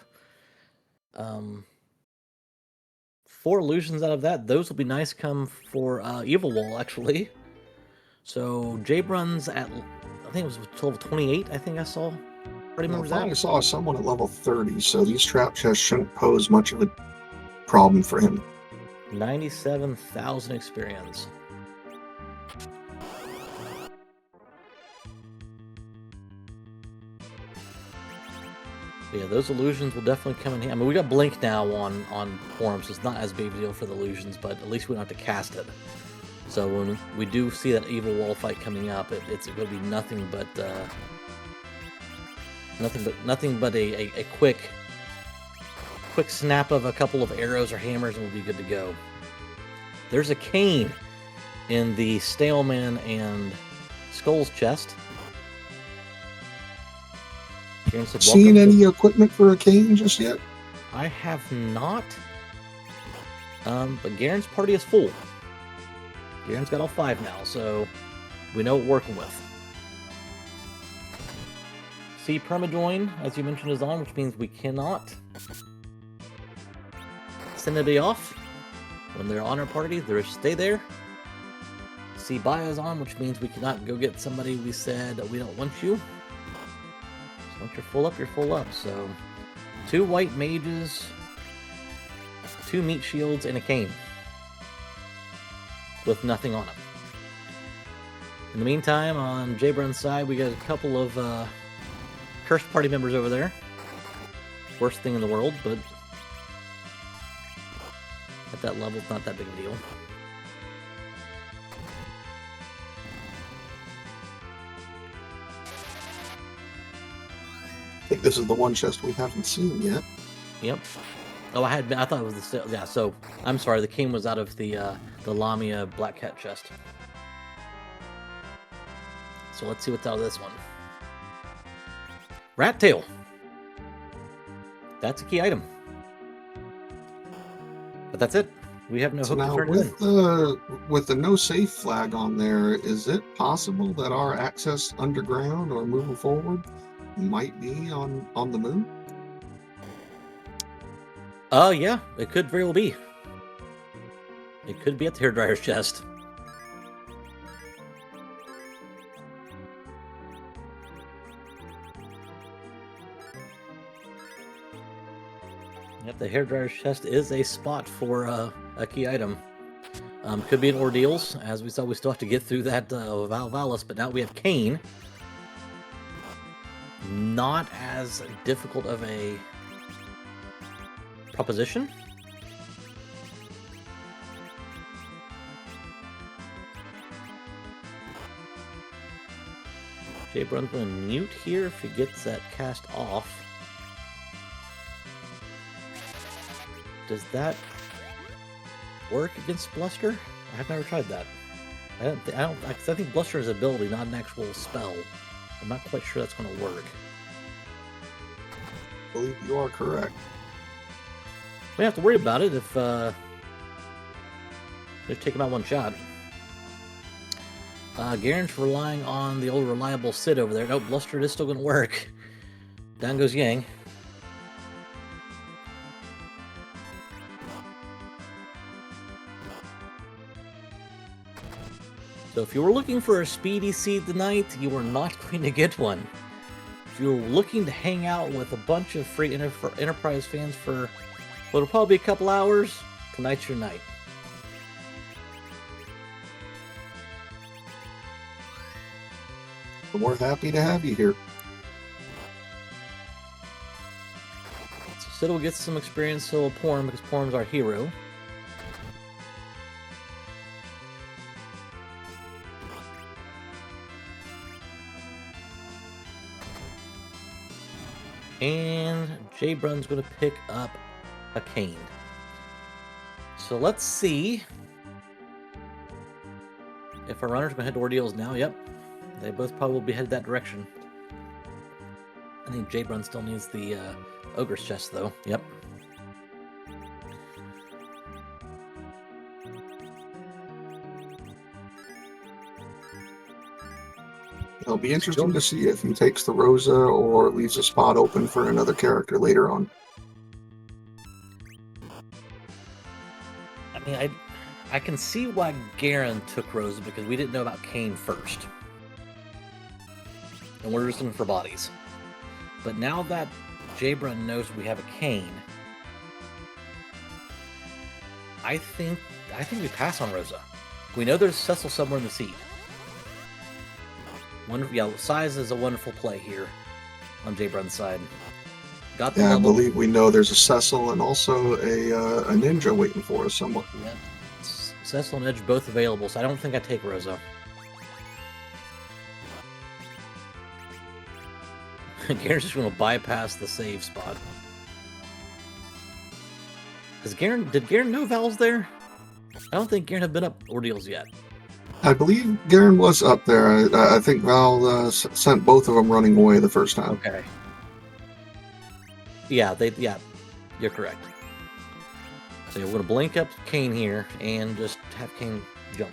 4 illusions out of that. Those will be nice come for Evil Wall, actually. So J. Brun's at, I think it was level 28, I think I saw. I finally saw someone at level 30, so these trap chests shouldn't pose much of a problem for him. 97,000 experience. Yeah, those illusions will definitely come in handy. I mean, we got Blink now on Form, so it's not as big of a deal for the illusions, but at least we don't have to cast it. So when we do see that Evil Wall fight coming up, it's going to be nothing but a quick snap of a couple of arrows or hammers, and we'll be good to go. There's a cane in the Staleman and Skulls chest. Seen any equipment for a cane just yet? I have not. But Garen's party is full. Garen's got all 5 now, so we know what we're working with. See, Permajoin, as you mentioned, is on, which means we cannot send anybody off. When they're on our party, they stay there. See, Bio is on, which means we cannot go get somebody we said we don't want you. So once you're full up, you're full up. So 2 white mages, 2 meat shields, and a cane with nothing on them. In the meantime, on J. Brun's side, we got a couple of cursed party members over there. Worst thing in the world, but at that level, it's not that big of a deal. I think this is the one chest we haven't seen yet. Yep. Oh, I thought it was the... Yeah, so, I'm sorry, the king was out of the Lamia Black Cat chest. So let's see what's out of this one. Rat Tail. That's a key item. But that's it. We have no hope to turn it in. With the no safe flag on there, is it possible that our access underground or moving forward might be on the moon? Yeah, it could very well be. It could be at the hairdryer's chest. Yep, the hairdryer's chest is a spot for a key item. Could be an Ordeals. As we saw, we still have to get through that Valvalis, but now we have Kane. Not as difficult of a proposition. J. Brun's going to mute here if he gets that cast off. Does that work against Bluster? I've never tried that. I think Bluster is an ability, not an actual spell. I'm not quite sure that's going to work. I believe you are correct. We don't have to worry about it if just take him out one shot. Garen's relying on the old reliable Sid over there. Nope, Bluster is still going to work. Down goes Yang. So if you were looking for a speedy seed tonight, you are not going to get one. If you're looking to hang out with a bunch of free Enterprise fans for what'll probably be a couple hours, tonight's your night. We're happy to have you here. So Sid will get some experience, so will Porm, because Porm's our hero. And J. Brun's going to pick up a cane. So let's see if our runners are going to head to Ordeals now. Yep, they both probably will be headed that direction. I think J-Brun still needs the Ogre's chest, though. Yep. It'll be interesting to see if he takes the Rosa or leaves a spot open for another character later on. I mean, I can see why Garen took Rosa, because we didn't know about Kane first. And we're just looking for bodies. But now that J-Brun knows we have a Kane, I think we pass on Rosa. We know there's Cecil somewhere in the seed. Yeah, size is a wonderful play here on J-Brun's side. Got the Yeah, I level. believe we know there's a Cecil and also a ninja waiting for us somewhere. Yeah, Cecil and Edge both available, so I don't think I take Rosa. Garen's just going to bypass the save spot. Did Garen know Val's there? I don't think Garen had been up Ordeals yet. I believe Garen was up there. I think Val sent both of them running away the first time. Okay. Yeah, you're correct. So we're going to blink up Kane here and just have Kane jump.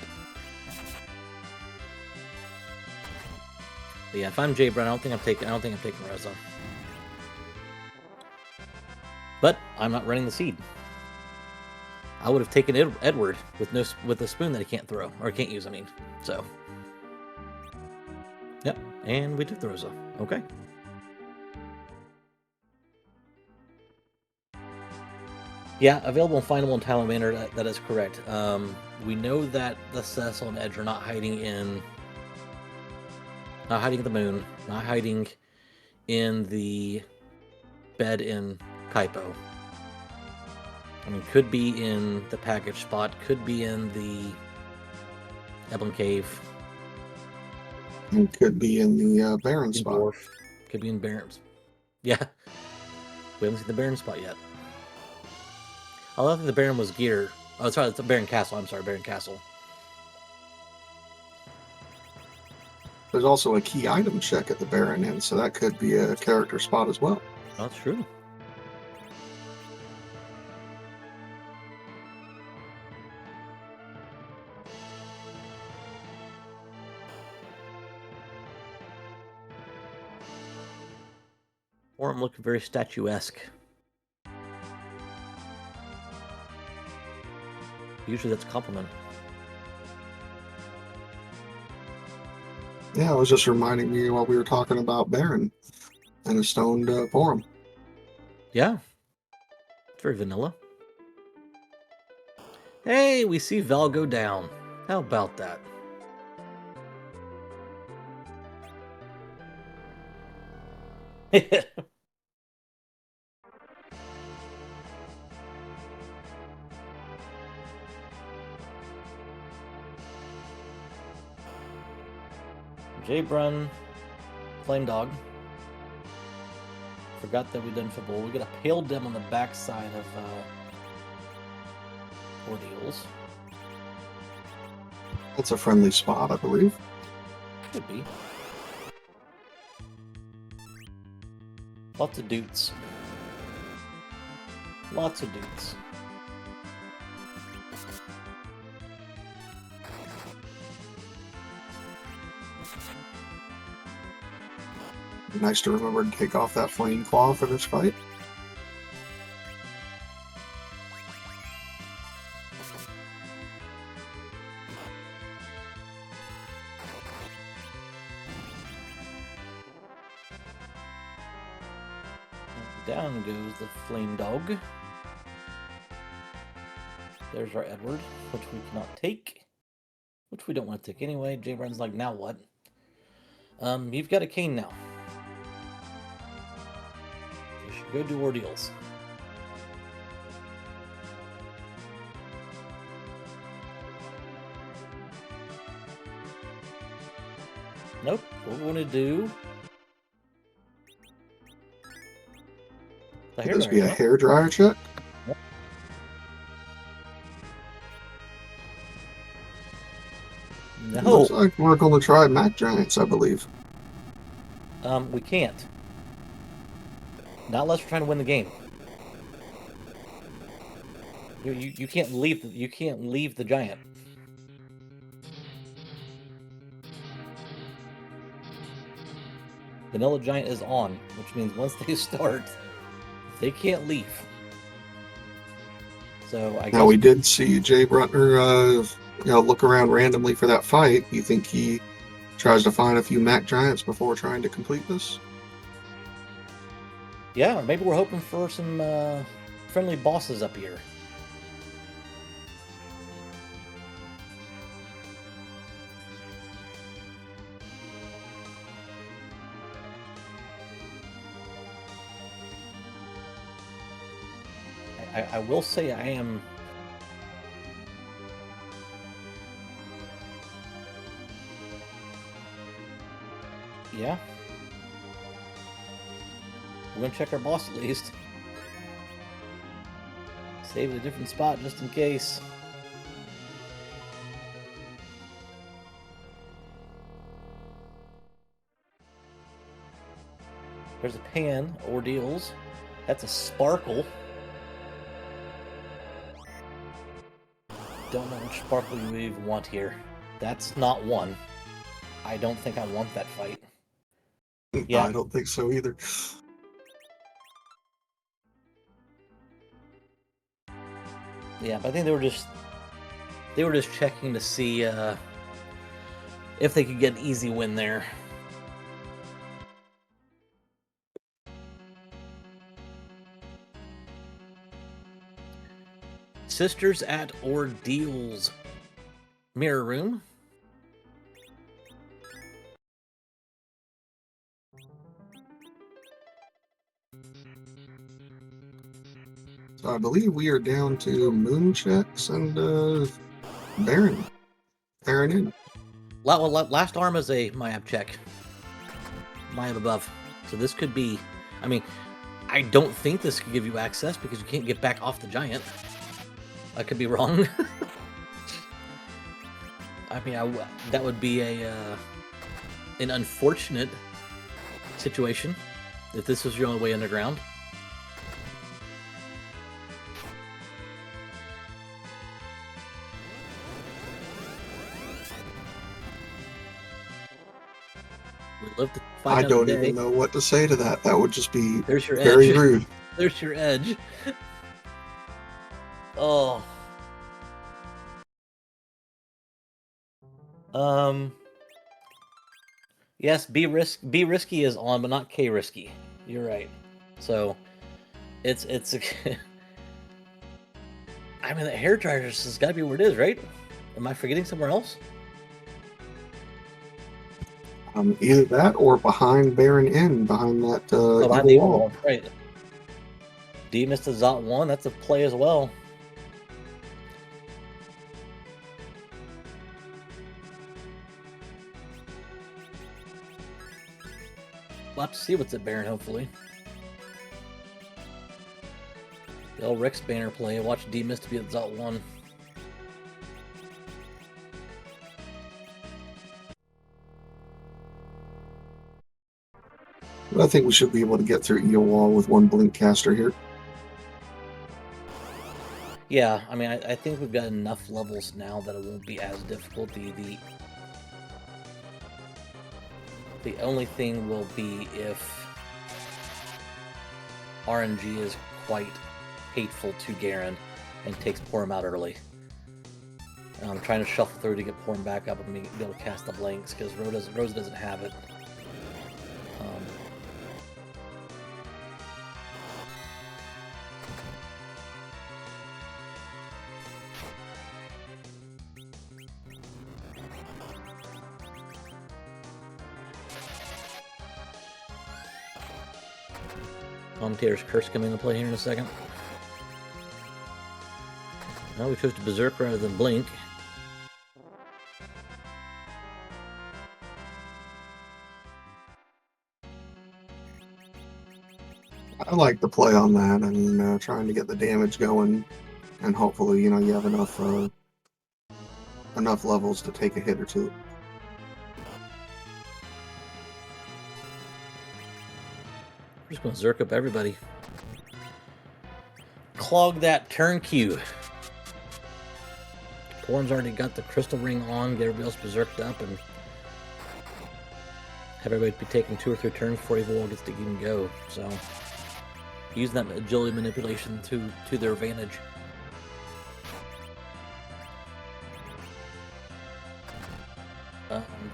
But yeah, if I'm J-Brun, I don't think I'm taking Rosa. But I'm not running the seed. I would have taken Edward with a spoon that he can't throw or can't use. I mean, so. Yep, and we took the Rosa. Okay. Yeah, available and findable in Talon Manor. That is correct. We know that the Cecil and Edge are not hiding in the moon, not hiding in the bed in Kaipo. I mean, could be in the package spot, could be in the Ebon Cave. It could be in the Baron spot. Dwarf. Could be in Baron's. Yeah. We haven't seen the Baron spot yet. I don't think the Baron was gear. Oh, sorry, it's the Baron Castle. I'm sorry, Baron Castle. There's also a key item check at the Baron Inn, so that could be a character spot as well. That's true. Or I'm looking very statuesque. Usually that's a compliment. Yeah, it was just reminding me while we were talking about Baron and a stoned forum. Yeah. It's very vanilla. Hey, we see Val go down. How about that? J-Brun, Flame Dog. Forgot that we done football. We got a Pale Dim on the backside of Ordeals. That's a friendly spot, I believe. Could be. Lots of dudes. Lots of dudes. Nice to remember to take off that flame claw for this fight. Down goes the Flame Dog. There's our Edward, which we cannot take. Which we don't want to take anyway. J-Brun's like, now what? You've got a Kane now. You should go do Ordeals. Nope. What we're going to do... Could this be a hairdryer check? No. Looks like we're going to try Mac Giants, I believe. We can't. Not unless we're trying to win the game. You can't leave. You can't leave the giant. Vanilla Giant is on, which means once they start, they can't leave. So I guess Now we did see Jay Brutner, look around randomly for that fight. You think he tries to find a few Mac Giants before trying to complete this? Yeah, or maybe we're hoping for some friendly bosses up here. I will say I am... Yeah. We're gonna check our boss at least. Save a different spot just in case. There's a pan, Ordeals. That's a sparkle. Don't know which sparkle you even want here. That's not one. I don't think I want that fight. Yeah. I don't think so either. Yeah, but I think they were just checking to see if they could get an easy win there. Sisters at Ordeals mirror room. So I believe we are down to Moon Checks and Baron. Baron in. Last arm is a Myab check. Myab above. So this could be... I mean, I don't think this could give you access because you can't get back off the giant. I could be wrong. I mean, that would be an unfortunate situation if this was your only way underground. We'd love to fight I don't even know what to say to that. That would just be There's your very edge. rude. There's your edge. Oh. Yes, B risky is on, but not K risky. You're right. So, it's. I mean, the hair dryer has got to be where it is, right? Am I forgetting somewhere else? Either that or behind Baron Inn, behind that Behind evil the wall. wall, right? D missed a Zot 1. That's a play as well. We'll have to see what's at Baron, hopefully. The old Rex banner play. Watch D miss to be at Zot 1. I think we should be able to get through evil wall with one blink caster here. Yeah, I mean, I think we've got enough levels now that it won't be as difficult. The only thing will be if RNG is quite hateful to Garen and takes Porum out early. I'm trying to shuffle through to get Porum back up and be able to cast the blanks because Rosa doesn't have it. Commentator's Curse coming into play here in a second. Now we chose to Berserk rather than Blink. I like the play on that. I mean, trying to get the damage going, and hopefully, you have enough levels to take a hit or two. We're just gonna zerk up everybody. Clog that turn queue. Porn's already got the crystal ring on, get everybody else berserked up, and have everybody be taking 2 or 3 turns before Evil Wall gets to even go. So, using that agility manipulation to their advantage.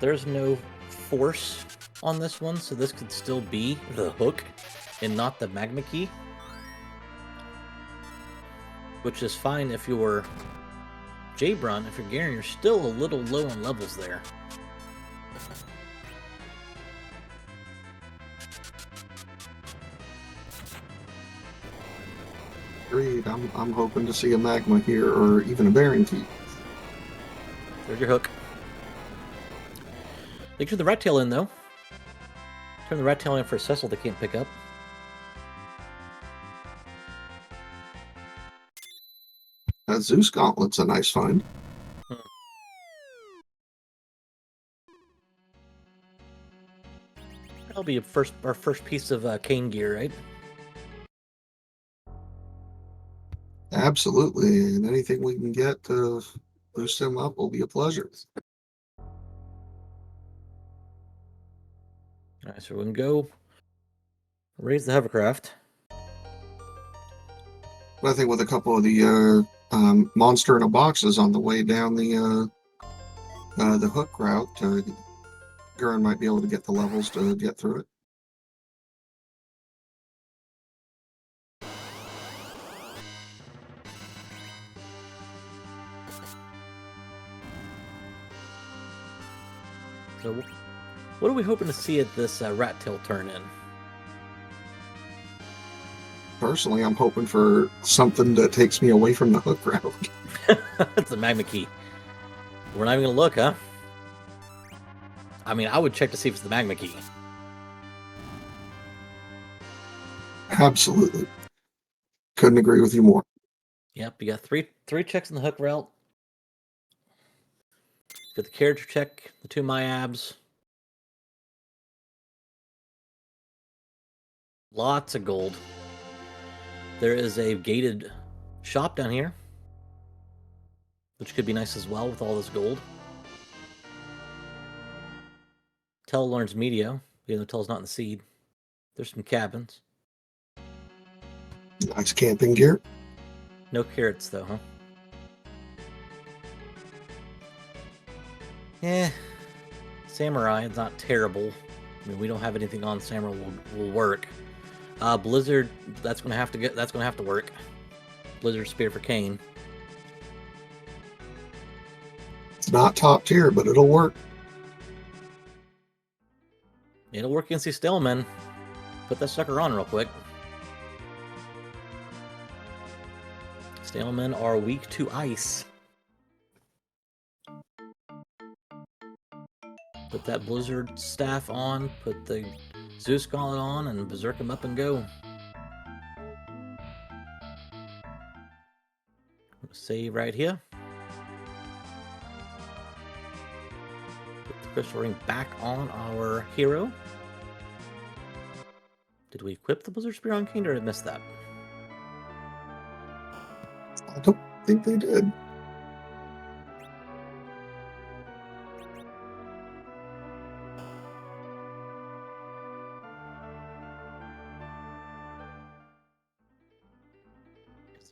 There's no force on this one, so this could still be the hook and not the magma key. Which is fine if you're J-Brun. If you're Garen, you're still a little low on levels there. Agreed. I'm hoping to see a magma here, or even a bearing key. There's your hook. They turn the rat tail in, though. Turn the rat tail in for a Cecil they can't pick up. That Zeus Gauntlet's a nice find. That'll be our first piece of Kane gear, right? Absolutely, and anything we can get to boost him up will be a pleasure. Alright, so we can go raise the hovercraft. I think with a couple of the monster in a boxes on the way down the hook route, Gurren might be able to get the levels to get through it. So, what are we hoping to see at this rat tail turn in? Personally, I'm hoping for something that takes me away from the hook route. It's the magma key. We're not even gonna look, huh? I mean, I would check to see if it's the magma key. Absolutely. Couldn't agree with you more. Yep, you got three checks in the hook route. Got the character check, the 2 Myabs. Lots of gold. There is a gated shop down here, which could be nice as well with all this gold. Tell learns media, even though Tell's not in the seed. There's some cabins. Nice camping gear. No carrots though, huh? Eh, Samurai is not terrible. I mean, we don't have anything on Samurai will work. Blizzard, that's gonna have to work. Blizzard Spear for Kane. It's not top tier, but it'll work. It'll work against these Staleman. Put that sucker on real quick. Staleman are weak to ice. Put that Blizzard staff on, put the Zeus Gauntlet on, and berserk him up and go. Save right here. Put the crystal ring back on our hero. Did we equip the Blizzard Spear on Kane, or did I miss that? I don't think they did.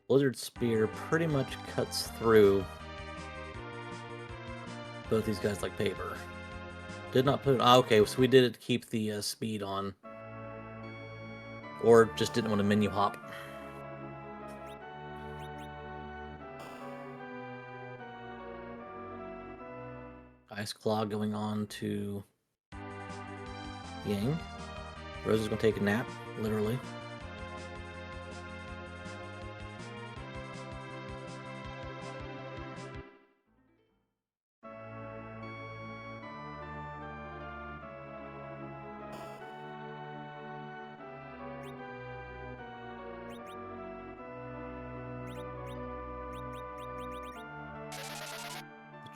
Blizzard Spear pretty much cuts through both these guys like paper. Did not put it... Ah, okay, so we did it to keep the speed on. Or just didn't want to menu hop. Ice Claw going on to Yang. Rose is going to take a nap, literally.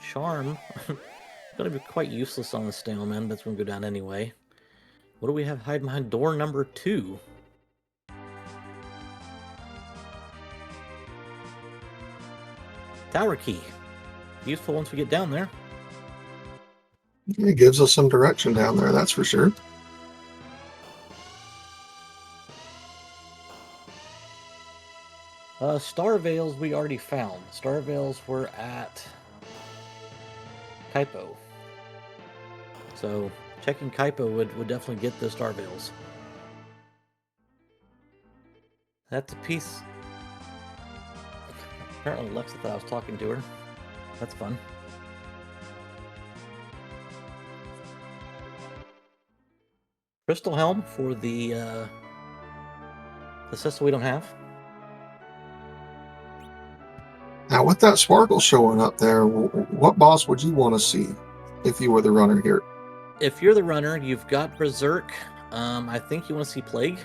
Charm going to be quite useless on the Staleman, but it's going to go down anyway. What do we have hiding behind door number 2? Tower key. Useful once we get down there. It gives us some direction down there, that's for sure. Star Veils we already found. Star Veils were at Kaipo. So checking Kaipo would definitely get the Star Veils. That's a piece. Apparently Alexa thought I was talking to her. That's fun. Crystal Helm for the Cecil we don't have. Now, with that sparkle showing up there, what boss would you want to see if you were the runner here? If you're the runner, you've got Berserk. I think you want to see Plague.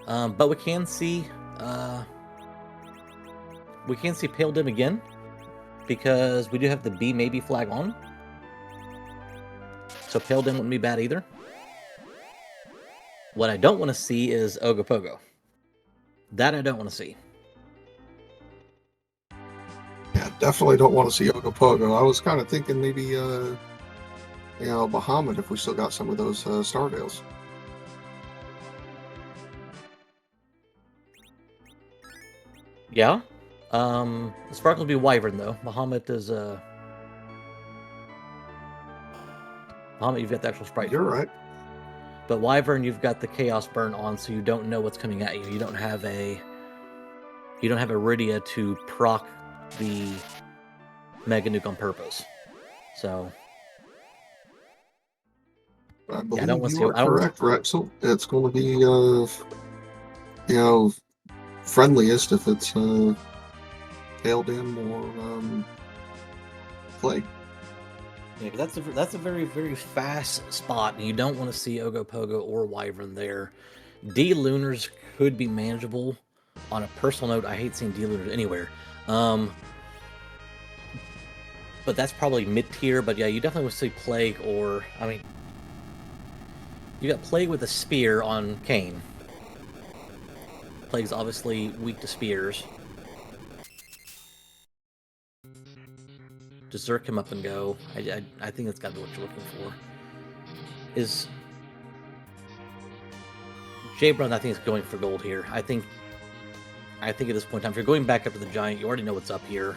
But we can see Pale Dim again, because we do have the B maybe flag on. So Pale Dim wouldn't be bad either. What I don't want to see is Ogopogo. That I don't want to see. Yeah, definitely don't want to see Ogopogo. I was kind of thinking maybe, Bahamut if we still got some of those Star Veils. Yeah. Sparkle will be Wyvern though. Bahamut is Bahamut, you've got the actual sprite. You're right. But Wyvern, you've got the Chaos Burn on, so you don't know what's coming at you. You don't have a Rydia to proc the Mega Nuke on purpose. So I believe I don't want to you see. are correct, Rexel. It's going to be, friendliest if it's Pale Dim or Plague. Yeah, that's a very, very fast spot, and you don't want to see Ogopogo or Wyvern there. D-Lunars could be manageable. On a personal note, I hate seeing D-Lunars anywhere. But that's probably mid-tier, but yeah, you definitely want to see Plague or... I mean... You got Plague with a spear on Kane. Plague's obviously weak to spears. Berserk him up and go. I think that's got to be what you're looking for. Is J-Brun, I think, is going for gold here. I think at this point in time, if you're going back up to the Giant, you already know what's up here.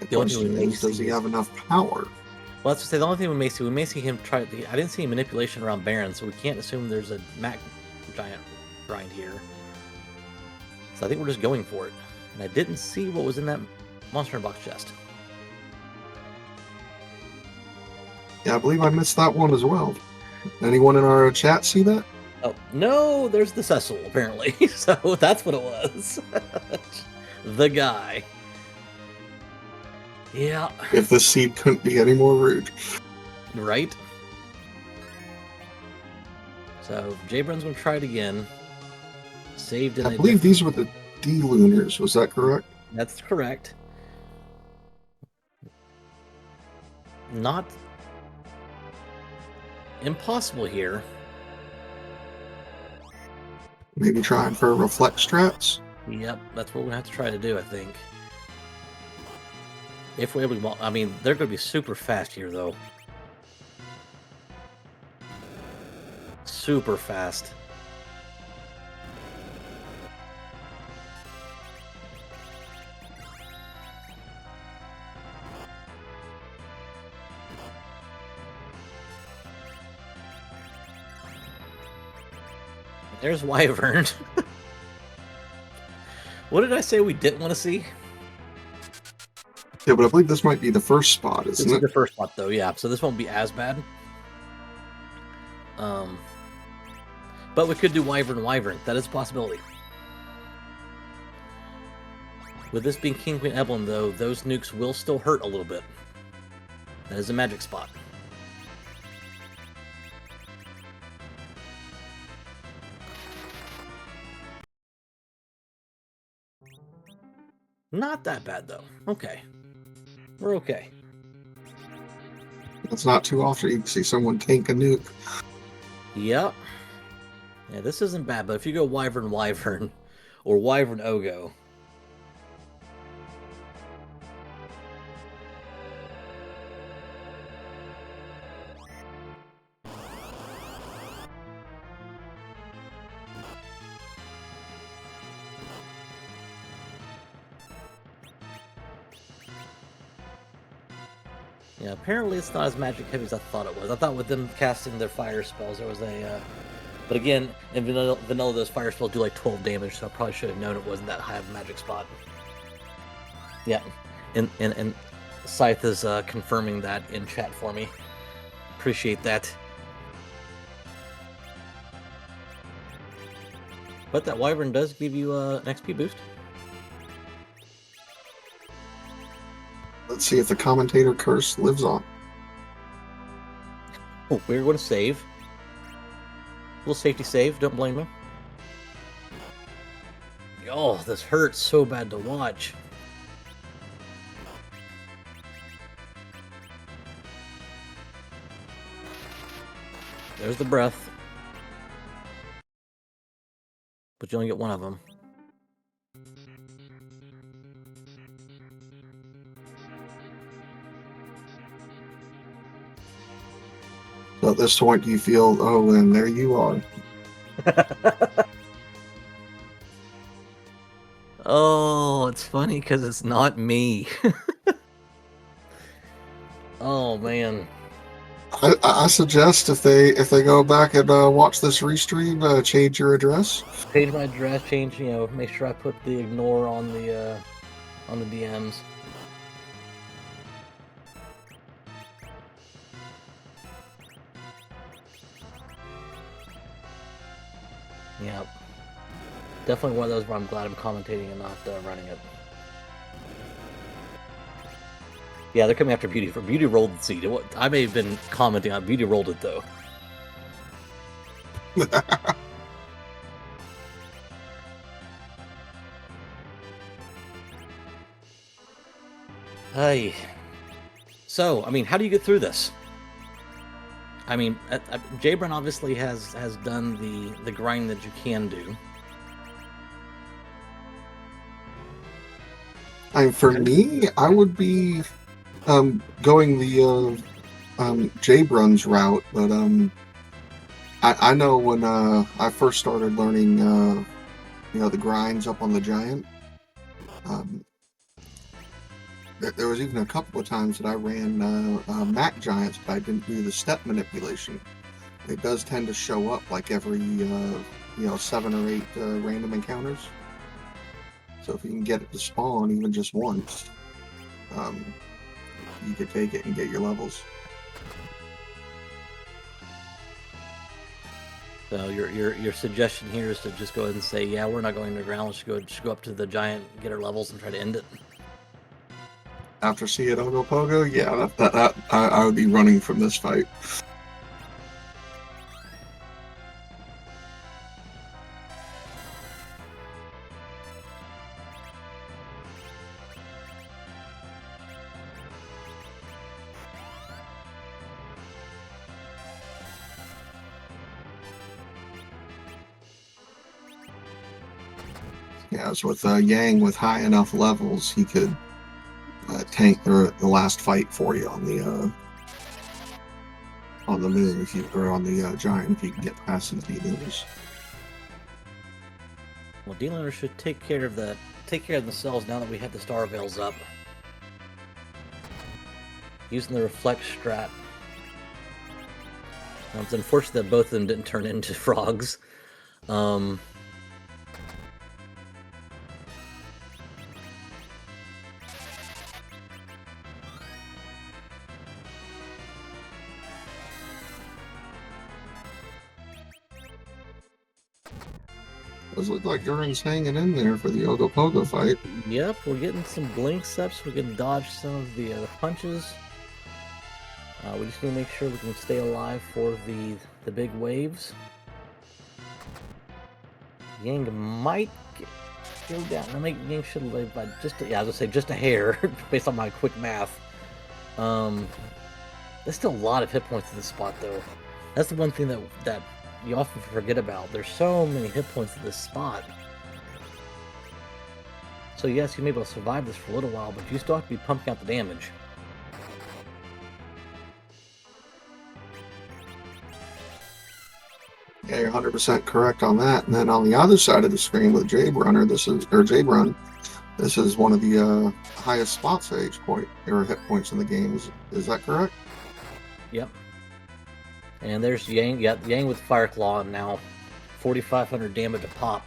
The question is, does he have enough power? Well, that's to say, the only thing we may see him try. I didn't see any manipulation around Baron, so we can't assume there's a Mac Giant grind here. So I think we're just going for it. And I didn't see what was in that Monster Box chest. Yeah, I believe I missed that one as well. Anyone in our chat see that? Oh, no, there's the Cecil, apparently. So that's what it was. The guy. Yeah. If this seed couldn't be any more rude. Right? So, J-Brun's going to try it again. Saved in I believe these were the D-Lunars, was that correct? That's correct. Not impossible here. Maybe trying for reflect strats? Yep, that's what we're going to have to try to do, I think. If we're able to... I mean, they're going to be super fast here, though. Super fast. There's Wyvern. What did I say we didn't want to see? Yeah, but I believe this might be the first spot, isn't it? This is the first spot, though, yeah. So this won't be as bad. But we could do Wyvern. That is a possibility. With this being King Queen Evelyn, though, those nukes will still hurt a little bit. That is a magic spot. Not that bad, though. Okay. We're okay. It's not too often you can see someone tank a nuke. Yep. Yeah, this isn't bad, but if you go Wyvern Wyvern or Wyvern Ogo. Yeah, apparently it's not as magic heavy as I thought it was. I thought with them casting their fire spells, there was a. But again, in vanilla, those fire spells do like 12 damage, so I probably should have known it wasn't that high of a magic spot. Yeah, and Scythe is confirming that in chat for me. Appreciate that. But that Wyvern does give you an XP boost. Let's see if the commentator curse lives on. Oh, we're going to save. Little safety save, don't blame him. Oh, this hurts so bad to watch. There's the breath. But you only get one of them. So at this point, you feel, oh, and there you are. Oh, it's funny because it's not me. Oh man. I suggest if they go back and watch this restream, change your address. Change my address. Change, make sure I put the ignore on the DMs. Yep. Definitely one of those where I'm glad I'm commentating and not running it. Yeah, they're coming after Beauty. For Beauty rolled the seed. I may have been commenting on Beauty rolled it though. Hey. So, I mean, how do you get through this? I mean, Jabron obviously has done the grind that you can do. For me, I would be going the Jbrun's route, but I know when I first started learning the grinds up on the giant, there was even a couple of times that I ran Mac Giants, but I didn't do the step manipulation. It does tend to show up like every 7 or 8 random encounters. So if you can get it to spawn even just once, you could take it and get your levels. So your suggestion here is to just go ahead and say, yeah, we're not going to ground. Let's just go up to the giant, get our levels, and try to end it. After seeing Ogo Pogo, yeah, that I would be running from this fight. Yeah, as with Yang with high enough levels, he could tank the last fight for you on the moon if you or on the giant if you can get past these D-Lunars. Well, D-Lunars should take care of themselves now that we have the Star Veils up. Using the Reflect strat. It's unfortunate that both of them didn't turn into frogs. Does look like Gurren's hanging in there for the Ogo Pogo fight. Yep, we're getting some blinks up so we can dodge some of the punches. We just need to make sure we can stay alive for the big waves. Yang might go down. I think Yang should live by just I was gonna say just a hair based on my quick math. There's still a lot of hit points in this spot though. That's the one thing that you often forget about. There's so many hit points at this spot. So yes, you may be able to survive this for a little while, but you still have to be pumping out the damage. Yeah, you're 100% correct on that. And then on the other side of the screen with Jabrunner, Jabrun, this is one of the highest spot stage point or hit points in the game. Is that correct? Yep. And there's Yang. Yeah, Yang with Fire Claw now, 4,500 damage a pop.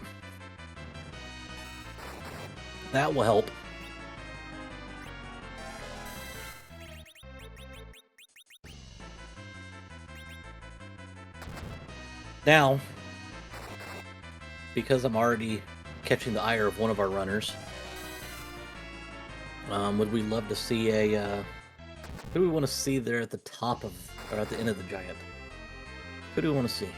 That will help. Now, because I'm already catching the ire of one of our runners, would we love to see a... who do we want to see there at the top of, or at the end of the giant? Who do we want to see?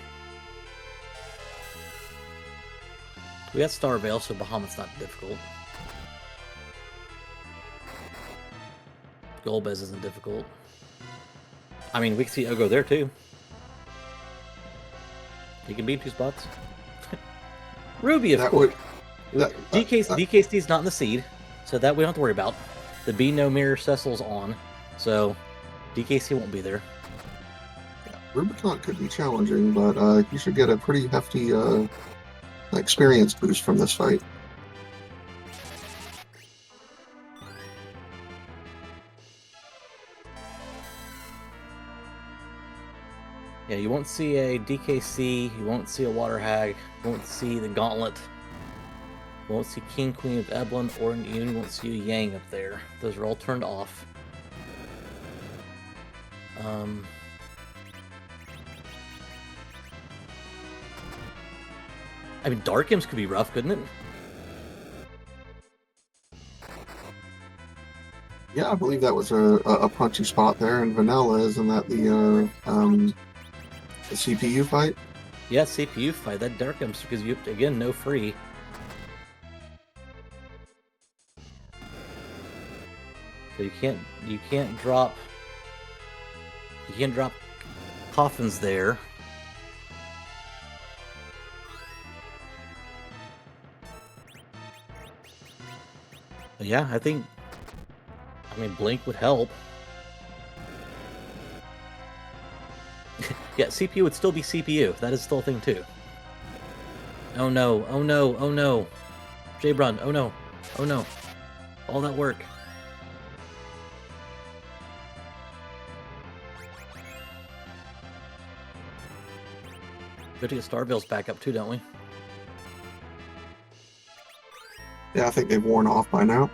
We got Starveil, so Bahamut's not difficult. Golbez isn't difficult. I mean, we can see Ogo there too. He can beat 2 spots. Ruby, of course. DKC's not in the seed, so that we don't have to worry about. The Be No Mirror Cecil's on, so DKC won't be there. Yeah, Rubicon could be challenging, but you should get a pretty hefty experience boost from this fight. Yeah, you won't see a DKC, you won't see a Water Hag, you won't see the Gauntlet, you won't see King Queen of Eblin, or you won't see a Yang up there. Those are all turned off. I mean, Dark Imps could be rough, couldn't it? Yeah, I believe that was a punchy spot there, and Vanilla, isn't that the CPU fight? Yeah, CPU fight. That Dark Imps, because you, again, no free. So you can't drop coffins there. But yeah, I mean, Blink would help. Yeah, CPU would still be CPU. That is still a thing too. Oh no, oh no, oh no. Jabrun, oh no, oh no. All that work. We have to get Starveil's back up too, don't we? Yeah, I think they've worn off by now.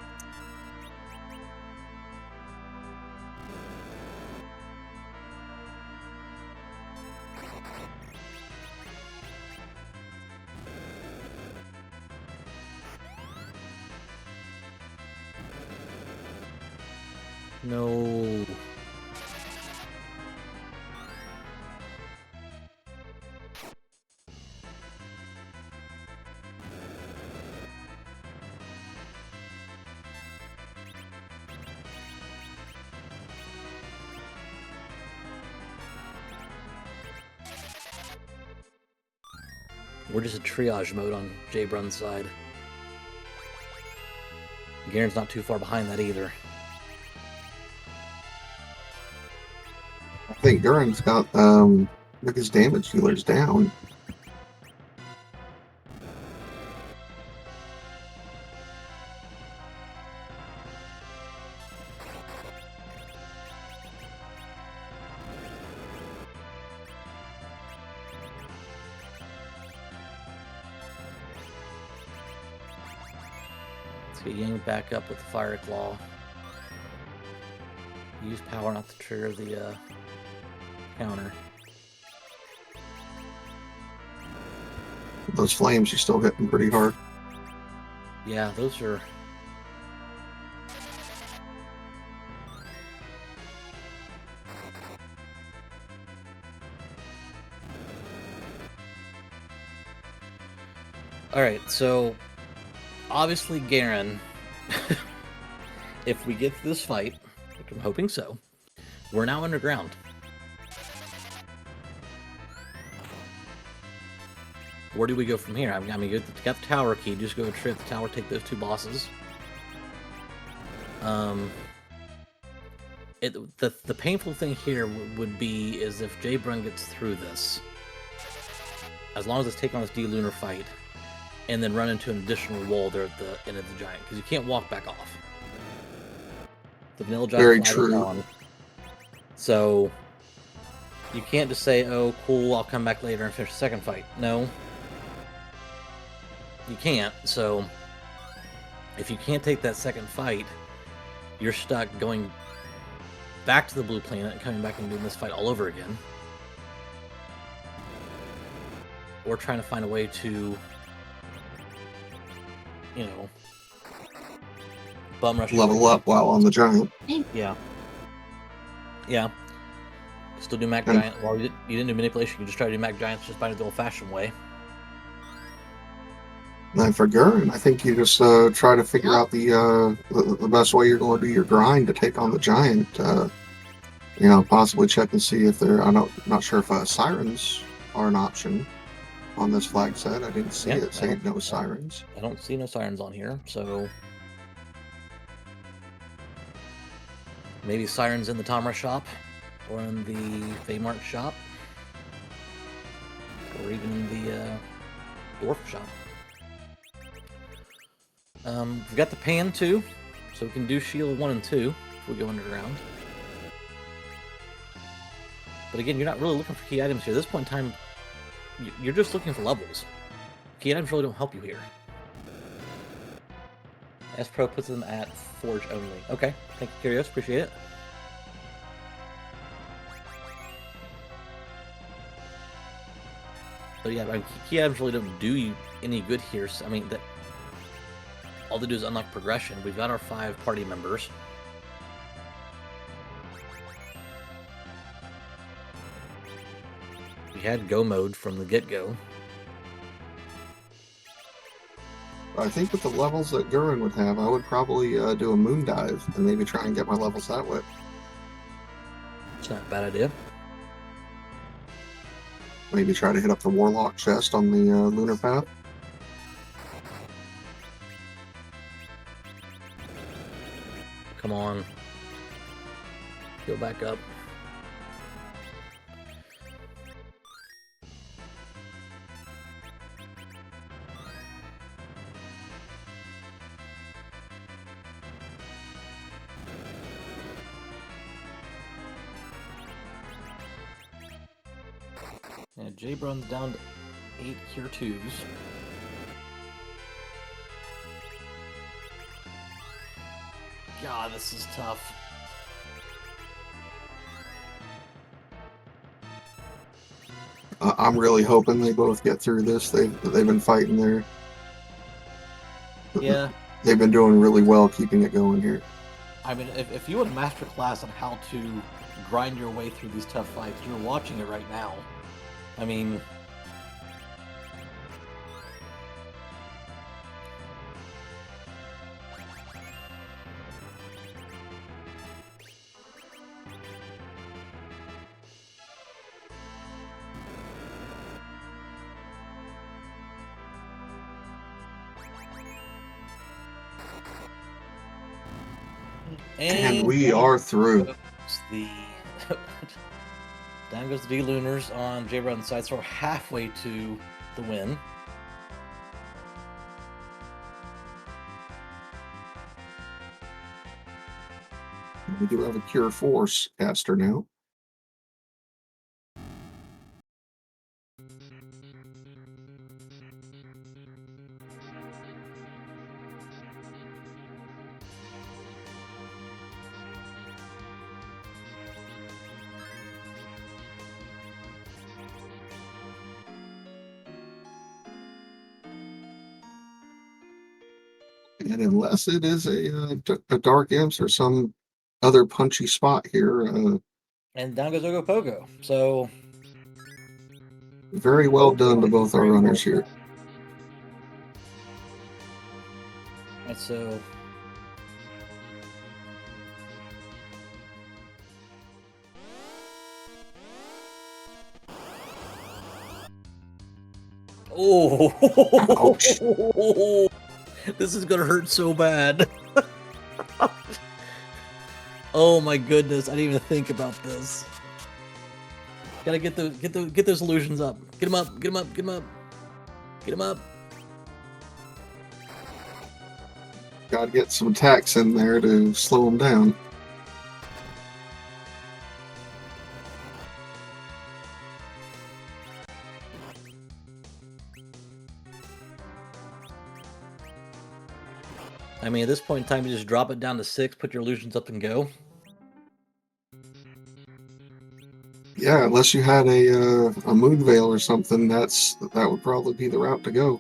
No. We're just a triage mode on Jabrun's side. Garen's not too far behind that either. I think Garen's got his damage dealers down. Let's get Yang back up with the Fire Claw. Use power not to trigger the counter. Those flames, you still hitting pretty hard. Yeah, those are... Alright, so obviously Garen, if we get through this fight, which I'm hoping so, we're now underground. where do we go from here? I mean, you got the tower key. Just go trip the tower, take those 2 bosses. The painful thing here would be is if J Brun gets through this. As long as it's take on this D-Lunar fight, and then run into an additional wall there at the end of the giant, because you can't walk back off. The vanilla giant Very flag is true. on. So you can't just say, "Oh, cool, I'll come back later and finish the second fight." No, you can't. So if you can't take that second fight, you're stuck going back to the blue planet and coming back and doing this fight all over again. Or trying to find a way to, you know, bum rush Level up while on the giant. Yeah. Yeah. Still do Mac And- Giant. Well, you didn't do manipulation. You just try to do Mac Giants just by the old-fashioned way. And for Gurren, I think you just try to figure out the best way you're going to do your grind to take on the giant. You know, possibly check and see if there. Not sure if sirens are an option on this flag set. I didn't see it say no sirens. I don't see no sirens on here, so maybe sirens in the Tomra shop, or in the Faymart shop, or even in the Dwarf shop. We've got the pan too, so we can do shield 1 and 2 if we go underground. But again, you're not really looking for key items here. At this point in time, you're just looking for levels. Key items really don't help you here. S-Pro puts them at Forge only. Okay, thank you, Curious. Appreciate it. But yeah, I mean, key items really don't do you any good here. So, I mean, all they do is unlock progression. We've got our 5 party members. We had go mode from the get-go. I think with the levels that Gurren would have, I would probably do a moon dive and maybe try and get my levels that way. It's not a bad idea. Maybe try to hit up the Warlock chest on the lunar path. Come on. Go back up. Yeah, J-Brun's down to 8 cure 2s. God, this is tough. I'm really hoping they both get through this. They've been fighting there. Yeah. They've been doing really well keeping it going here. I mean, if you had a master class on how to grind your way through these tough fights, you're watching it right now. I mean... And we are through. The down goes the D-Lunars on J-Brun's side, so we're halfway to the win. We do have a Cure Force caster now. And unless it is a Dark Imps or some other punchy spot here, And down goes Ogopogo. So very well done to both our runners here. and so Oh, Ouch. this is gonna hurt so bad. Oh my goodness, I didn't even think about this. Gotta get those illusions up. Get them up, get them up, get them up. Get them up. Gotta get some attacks in there to slow them down. I mean, at this point in time, you just drop it down to 6, put your illusions up, and go. Yeah, unless you had a moon veil or something, that would probably be the route to go.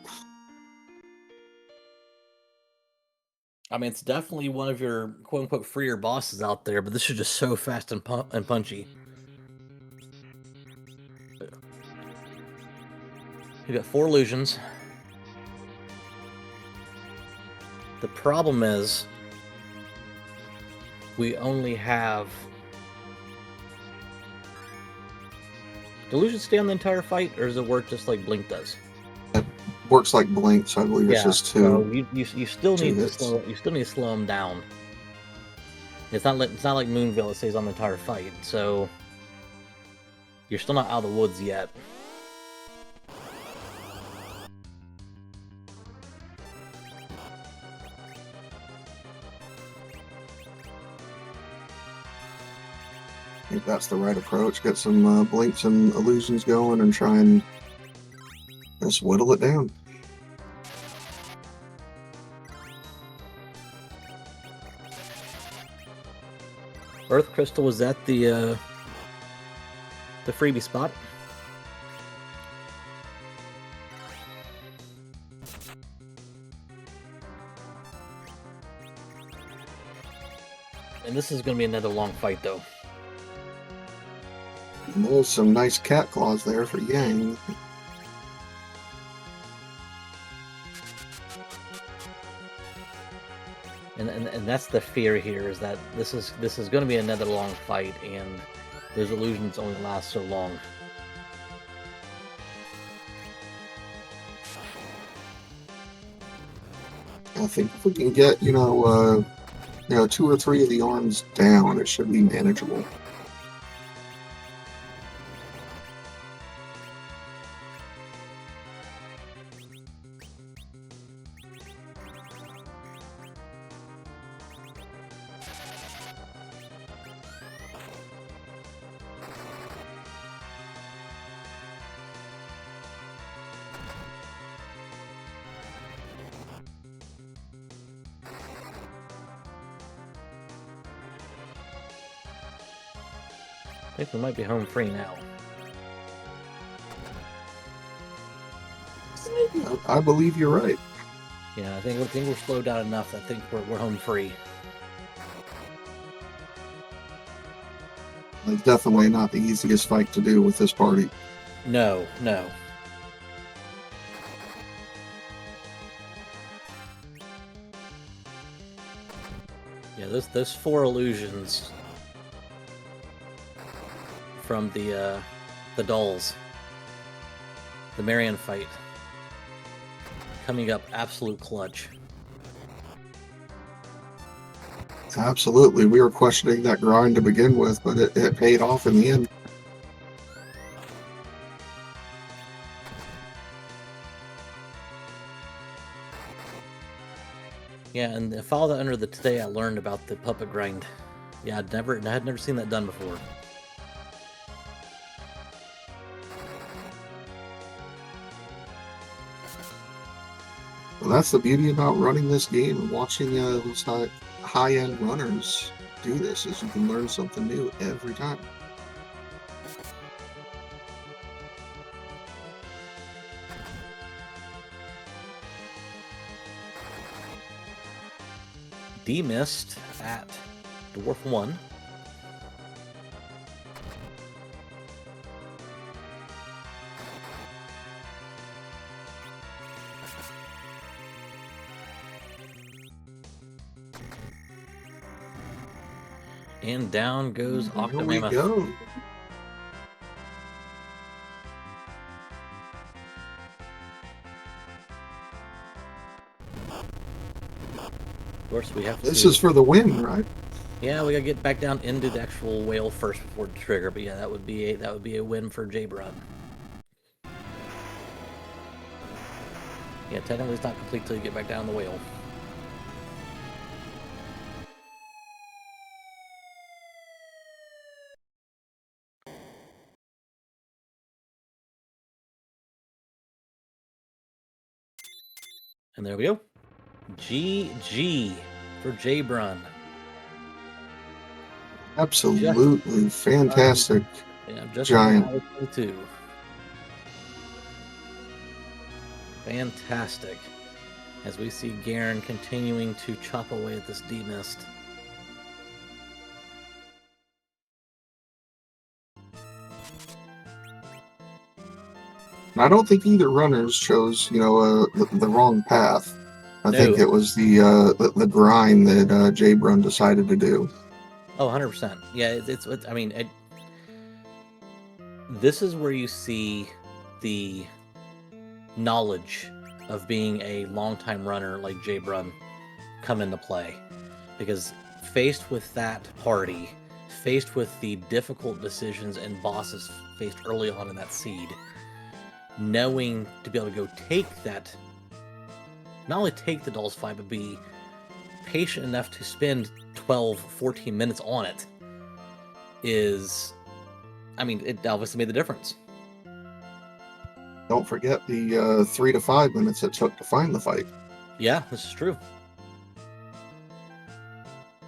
I mean, it's definitely one of your quote-unquote freer bosses out there, but this is just so fast and punchy. You got 4 illusions. The problem is, we only have... Do illusions stay on the entire fight, or does it work just like Blink does? It works like Blink, so I believe it's just 2. So you still need to hits. slow them down. It's not like Moonville, it stays on the entire fight, so you're still not out of the woods yet. I think that's the right approach. Get some blinks and illusions going and try and just whittle it down. Earth Crystal, was that the freebie spot? And this is going to be another long fight, though. And there's some nice cat claws there for Yang. And that's the fear here, is that this is going to be another long fight, and those illusions only last so long. I think if we can get 2 or 3 of the arms down, it should be manageable. I think we might be home free now. I believe you're right. Yeah, I think we're slowed down enough. I think we're home free. It's definitely not the easiest fight to do with this party. No. Yeah, those 4 illusions from the dolls, the Marion fight, coming up absolute clutch. Absolutely. We were questioning that grind to begin with, but it paid off in the end. Yeah, and the file that under the today I learned about the puppet grind. Yeah, I had never seen that done before. Well, that's the beauty about running this game and watching those high-end runners do this, is you can learn something new every time. Demist at Dwarf 1. And down goes Here we Octomammoth. go. Of course, we have This to. is for the win, right? Yeah, we gotta get back down into the actual whale first before the trigger. But yeah, that would be a win for J-Brun. Yeah, technically it's not complete till you get back down the whale. And there we go. GG for J-Brun. Absolutely fantastic. Yeah, just Giant. under hour 22. Fantastic. As we see Garen continuing to chop away at this D-Mist. I don't think either runners chose, the wrong path. I think it was the grind that Jay Brun decided to do. Oh, 100%. Yeah, I mean, this is where you see the knowledge of being a longtime runner like Jay Brun come into play. Because faced with that party, faced with the difficult decisions and bosses faced early on in that seed, knowing to be able to go take that, not only take the Dolls fight, but be patient enough to spend 12, 14 minutes on it is, I mean, it obviously made the difference. Don't forget the 3 to 5 minutes it took to find the fight. Yeah, this is true.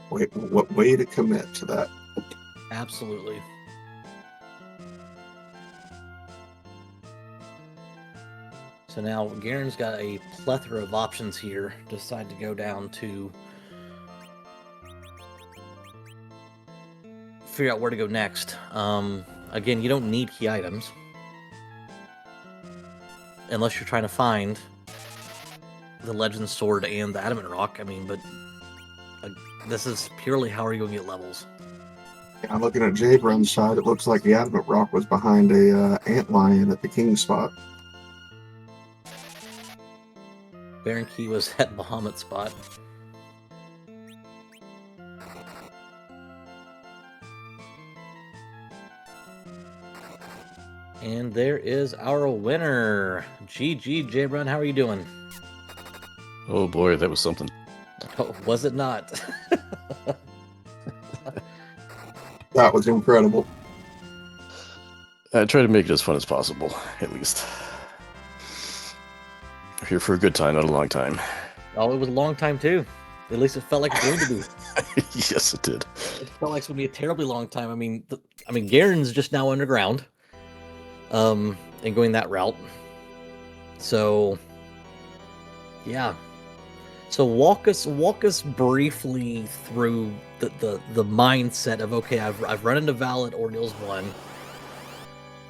Wait, what way to commit to that? Absolutely. So now Garen's got a plethora of options here. Decide to go down to figure out where to go next. Again, you don't need key items unless you're trying to find the Legend Sword and the Adamant Rock. I mean, but this is purely how are you going to get levels. Yeah, looking at Jay Brun's side, it looks like the Adamant Rock was behind a antlion at the king spot. Baron Key was at Bahamut spot. And there is our winner. GG, J-Brun, how are you doing? Oh boy, that was something. Oh, was it not? That was incredible. I try to make it as fun as possible, at least. We're here for a good time, not a long time. Oh, it was a long time too. At least it felt like it's going to be. Yes, it did. It felt like it's going to be a terribly long time. I mean, Garen's just now underground, and going that route. So, yeah. So walk us briefly through the mindset of, okay, I've run into Val at Ordeals 1.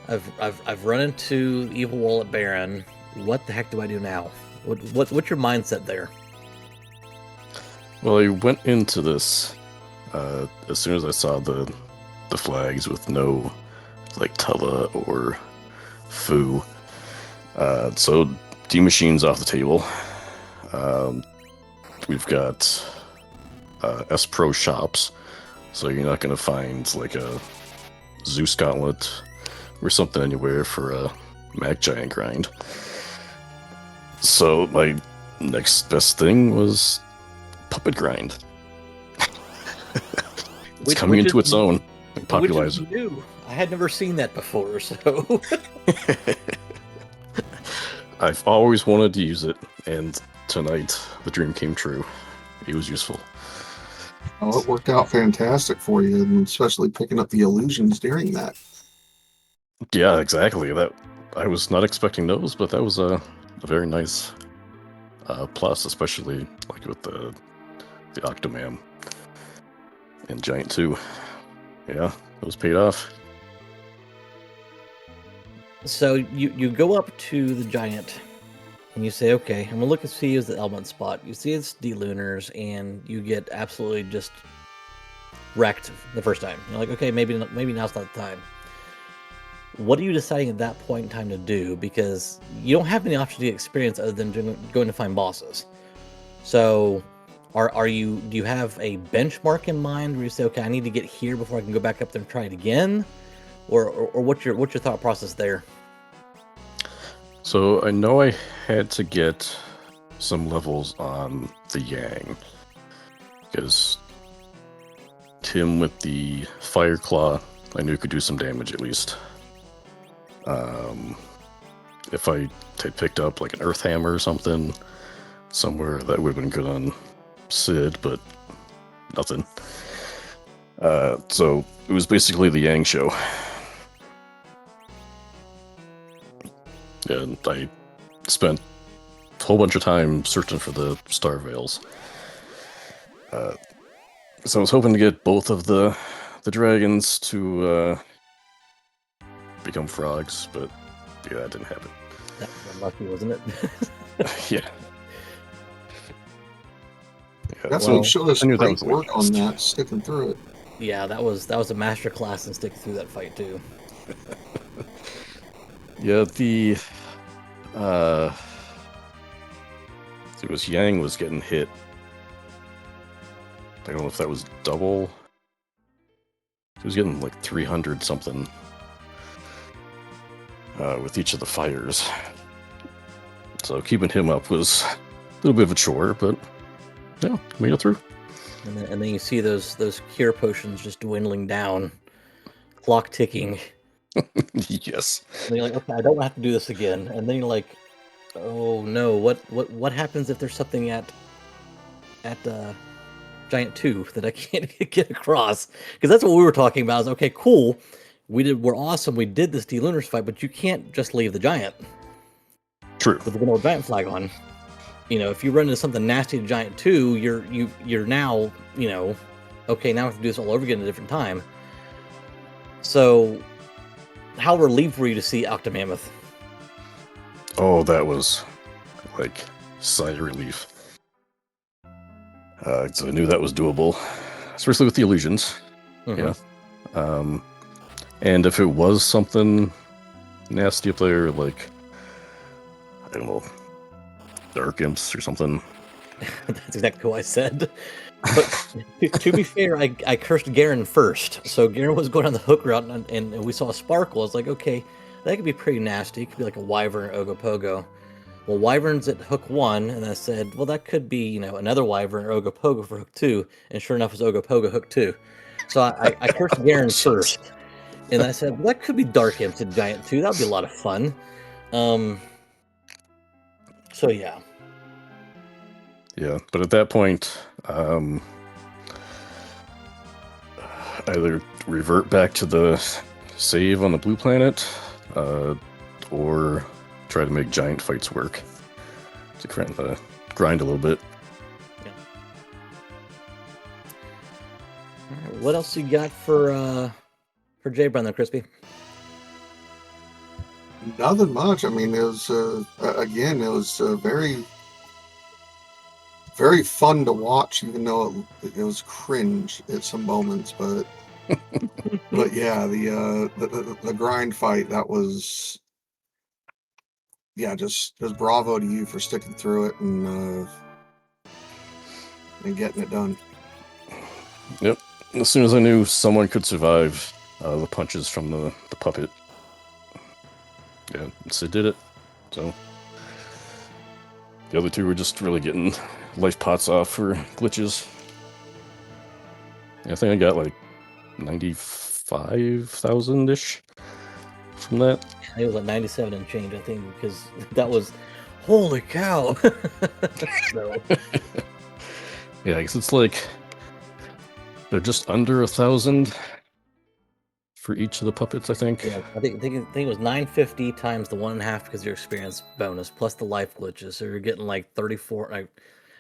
I've run into Evil Wall at Baron. What the heck do I do now? What's your mindset there? Well, I went into this as soon as I saw the flags with no like Tella or Fu. So D-Machine's off the table. We've got S-Pro shops, so you're not going to find like a Zeus Gauntlet or something anywhere for a Mag Giant grind. So my next best thing was Puppet Grind. It's coming into its own. Popularize it. New. I had never seen that before, so I've always wanted to use it, and tonight the dream came true. It was useful. Oh, it worked out fantastic for you, and especially picking up the illusions during that. Yeah, exactly. That I was not expecting those, but that was a very nice plus, especially like with the Octomammoth and Giant 2. Yeah, those paid off. So you go up to the Giant and you say, okay, I'm gonna look and see is the element spot. You see it's D-Lunars, and you get absolutely just wrecked the first time. You're like, okay, maybe now's not the time. What are you deciding at that point in time to do? Because you don't have any option to get experience other than going to find bosses. So, do you have a benchmark in mind where you say, okay, I need to get here before I can go back up there and try it again, or what's your thought process there? So I know I had to get some levels on the Yang because Tim with the Fire Claw, I knew could do some damage at least. If I had picked up like an Earth Hammer or something somewhere, that would have been good on Sid, but nothing. So it was basically the Yang show. And I spent a whole bunch of time searching for the Star Veils. So I was hoping to get both of the dragons to become frogs, but yeah, that didn't happen. That was unlucky, wasn't it? Yeah. Definitely showed us I knew that great was the way work on fast. that, sticking through it. Yeah, that was a master class in sticking through that fight too. Yeah, it was Yang was getting hit. I don't know if that was double. He was getting like 300 something with each of the fires. So keeping him up was a little bit of a chore, but yeah, made it through. And then you see those cure potions just dwindling down, clock ticking. Yes. And you're like, okay, I don't have to do this again. And then you're like, oh no, what happens if there's something at Giant 2 that I can't get across? Because that's what we were talking about. Is okay, cool. We're awesome. We did this D-Lunars fight, but you can't just leave the giant True. with the vanilla giant flag on. You know, if you run into something nasty to Giant 2, you're now, you know, okay, now I have to do this all over again at a different time. So, how relieved were you to see Octomammoth? Oh, that was like sigh of relief. So I knew that was doable, especially with the illusions. Mhm. Yeah. And if it was something nasty up there, like, I don't know, dark imps or something. That's exactly what I said. But to be fair, I cursed Garen first. So Garen was going on the hook route, and we saw a sparkle. I was like, okay, that could be pretty nasty. It could be like a Wyvern or Ogopogo. Well, Wyvern's at hook 1, and I said, well, that could be, you know, another Wyvern or Ogopogo for hook 2. And sure enough, it was Ogopogo hook 2. So I cursed Garen first. And I said, well, that could be Dark Imps at Giant 2. That would be a lot of fun. So yeah. Yeah, but at that point, either revert back to the save on the blue planet, or try to make giant fights work to grind a little bit. Yeah. All right, what else you got for J Brown there, Crispy? Nothing much. I mean, it was again, it was very, very fun to watch, even though it was cringe at some moments. But yeah, the grind fight, that was, yeah, just bravo to you for sticking through it and getting it done. Yep. As soon as I knew someone could survive the punches from the puppet, yeah, Sid did it. So the other two were just really getting life pots off for glitches. Yeah, I think I got like 95,000-ish from that. It was like 97 and change, I think, because that was, holy cow. So, Yeah, because it's like they're just under 1,000 for each of the puppets, I think. yeah, I think it was 950 times the 1.5 because your experience bonus plus the life glitches. So you're getting like 34. It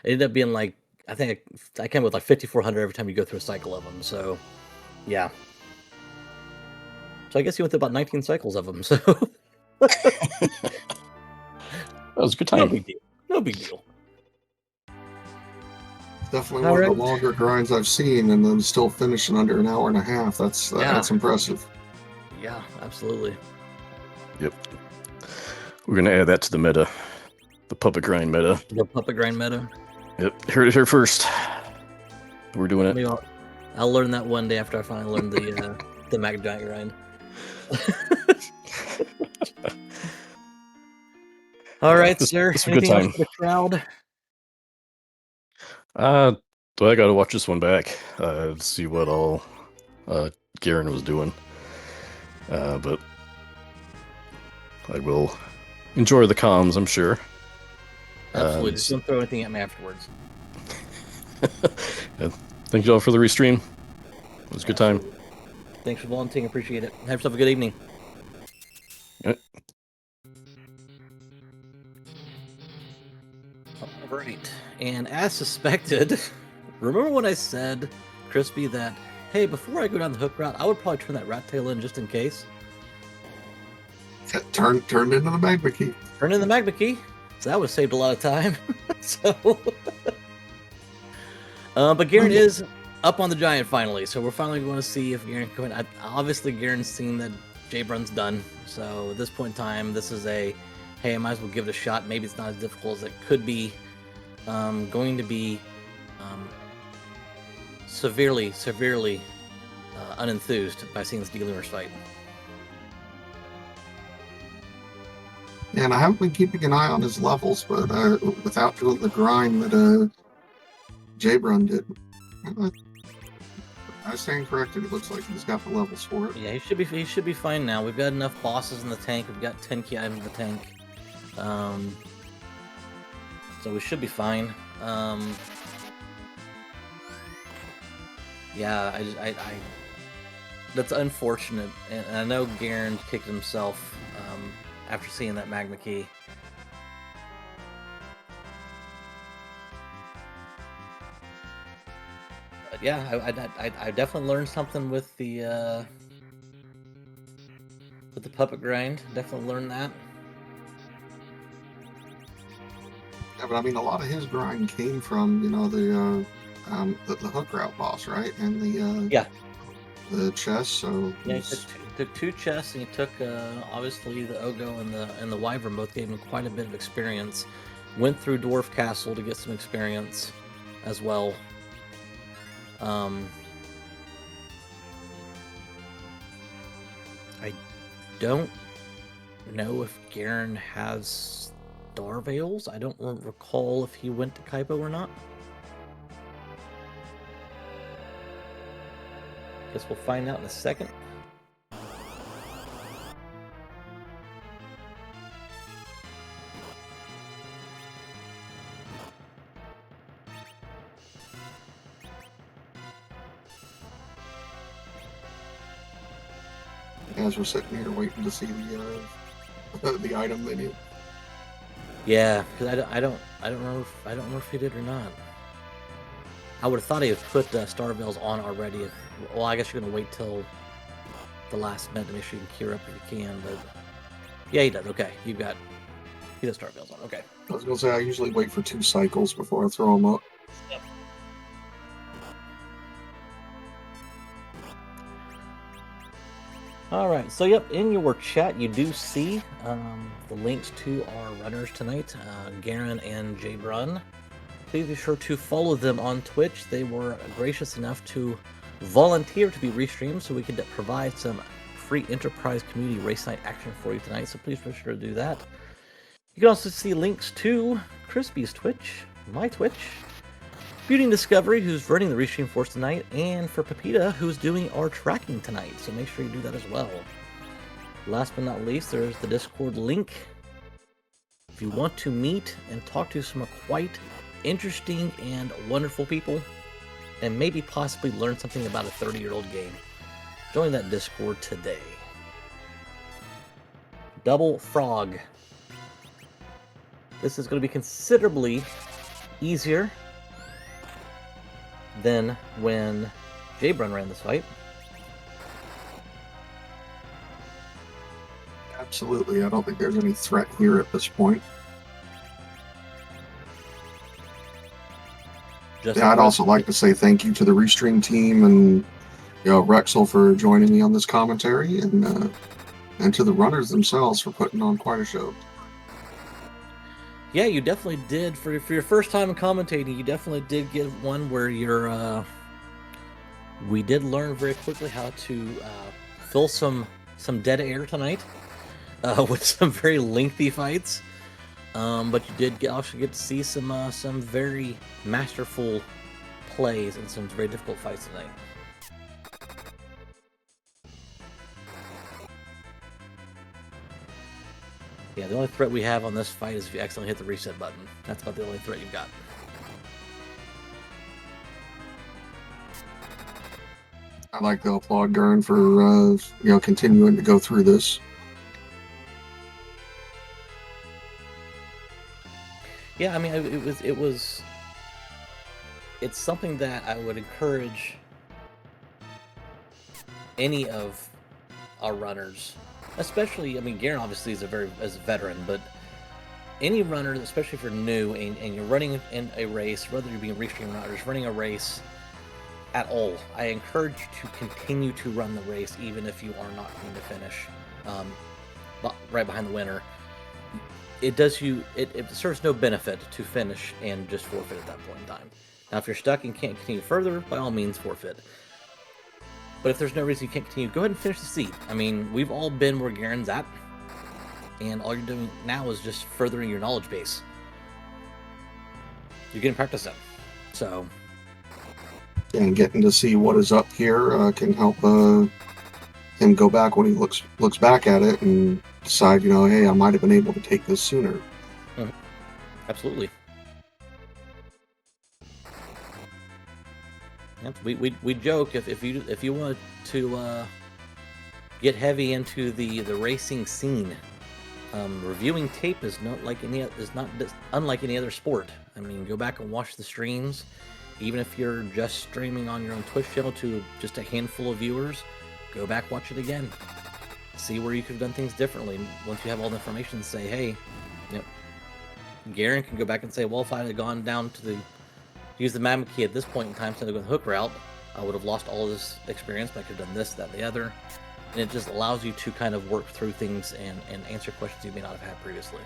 ended up being like, I think I came with like 5,400 every time you go through a cycle of them. So, yeah. So I guess you went through about 19 cycles of them. So That was a good no time. big deal. No big deal. Definitely All one of right. the longer grinds I've seen, and then still finishing under an hour and a half. That's impressive. Yeah, absolutely. Yep. We're gonna add that to the meta, the puppet grind meta. The puppet grind meta. Yep, heard it here first. We're doing it. Maybe I'll learn that one day after I finally learn the Mag Giant grind. All right, sir. This was a good Anything else time. for the crowd? So I got to watch this one back to see what all Garen was doing. But I will enjoy the comms, I'm sure. Absolutely. Just don't throw anything at me afterwards. Thank you all for the restream. It was a good time. Thanks for volunteering. Appreciate it. Have yourself a good evening. Yep. All right. And as suspected, remember when I said, Crispy, that, hey, before I go down the hook route, I would probably turn that rat tail in just in case? Turned into the magma key. Turn in the magma key. So that would have saved a lot of time. But Garen is up on the giant finally, so we're finally going to see if Garen can win. Obviously, Garen's seen that J-Brun's done, so at this point in time, this is a, hey, I might as well give it a shot. Maybe it's not as difficult as it could be. Going to be severely unenthused by seeing this D-Lunars fight. And I haven't been keeping an eye on his levels, but without doing the grind that J-Brun did, I stand corrected. It looks like he's got the levels for it. Yeah, he should be fine now. We've got enough bosses in the tank. We've got 10 key items in the tank, so we should be fine. Yeah, I that's unfortunate, and I know Garen kicked himself after seeing that magma key. But yeah, I definitely learned something with the puppet grind. Definitely learned that. Yeah, but I mean, a lot of his grind came from the hook route boss, right? And the chest. So yeah, he took 2 chests, and he took obviously the Ogo and the Wyvern both gave him quite a bit of experience. Went through Dwarf Castle to get some experience as well. I don't know if Garen has Star Veils. I don't recall if he went to Kaipo or not. Guess we'll find out in a second. as we're sitting here waiting to see the item menu. Yeah, because I don't know if he did or not. I would have thought he would put Star Veils on already. Well, I guess you're gonna wait till the last minute to make sure you can cure up if you can. But yeah, he does. Okay, he does Star Veils on. Okay. I was gonna say I usually wait for 2 cycles before I throw them up. Yep. Alright, so yep, in your chat you do see the links to our runners tonight, Garen and J-Brun. Please be sure to follow them on Twitch. They were gracious enough to volunteer to be restreamed so we could provide some free Enterprise Community Race Night action for you tonight, so please be sure to do that. You can also see links to Crispy's Twitch, my Twitch, Beauty and Discovery, who's running the restream for us tonight, and for Pepita, who's doing our tracking tonight, so make sure you do that as well. Last but not least, there's the Discord link. If you want to meet and talk to some quite interesting and wonderful people, and maybe possibly learn something about a 30-year-old game, join that Discord today. Double Frog. This is going to be considerably easier than when J-Brun ran this fight. Absolutely, I don't think there's any threat here at this point. I'd also like to say thank you to the Restream team and Rexel for joining me on this commentary, and to the runners themselves for putting on quite a show. Yeah, you definitely did. For your first time commentating, you definitely did get one where you're, we did learn very quickly how to fill some dead air tonight with some very lengthy fights. But you did also get to see some very masterful plays and some very difficult fights tonight. Yeah, the only threat we have on this fight is if you accidentally hit the reset button. That's about the only threat you've got. I'd like to applaud Gurn for continuing to go through this. Yeah, I mean, it's something that I would encourage any of our runners, especially, I mean, Garen obviously is a veteran, but any runner, especially if you're new and you're running in a race, whether you're being restream or not, or just running a race at all, I encourage you to continue to run the race, even if you are not going to finish right behind the winner. It serves no benefit to finish and just forfeit at that point in time. Now, if you're stuck and can't continue further, by all means, forfeit. But if there's no reason you can't continue, go ahead and finish the seed. I mean, we've all been where Garen's at, and all you're doing now is just furthering your knowledge base. You're getting practice in. So, and getting to see what is up here can help him go back when he looks back at it and decide, hey, I might have been able to take this sooner. Mm-hmm. Absolutely. Yep, we joke if you want to get heavy into the racing scene, reviewing tape is not unlike any other sport. I mean, go back and watch the streams, even if you're just streaming on your own Twitch channel to just a handful of viewers. Go back, watch it again, see where you could have done things differently. Once you have all the information, say, hey, Garen can go back and say, well, if I had gone down to use the Mammoth key at this point in time instead of going the hook route, I would have lost all this experience, but I could have done this, that, and the other. And it just allows you to kind of work through things and answer questions you may not have had previously.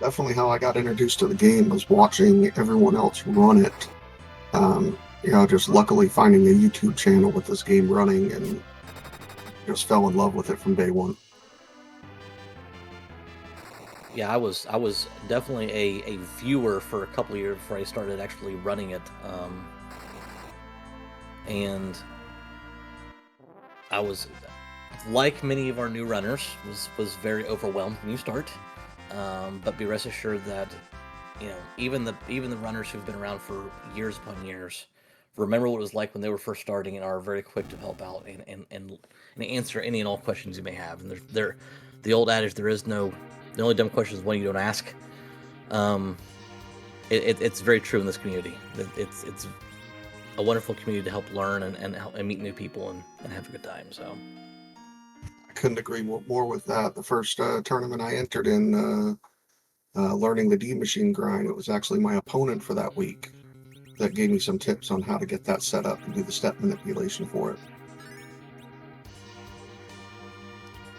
Definitely how I got introduced to the game was watching everyone else run it. Just luckily finding a YouTube channel with this game running and just fell in love with it from day one. Yeah, I was definitely a viewer for a couple of years before I started actually running it, and I was, like many of our new runners, was very overwhelmed when you start. But be rest assured that even the runners who've been around for years upon years remember what it was like when they were first starting and are very quick to help out and answer any and all questions you may have. And there's the old adage, the only dumb question is one you don't ask. It's very true in this community. It's a wonderful community to help learn and meet new people and have a good time. So I couldn't agree more with that. The first tournament I entered in, learning the D machine grind, it was actually my opponent for that week that gave me some tips on how to get that set up and do the step manipulation for it.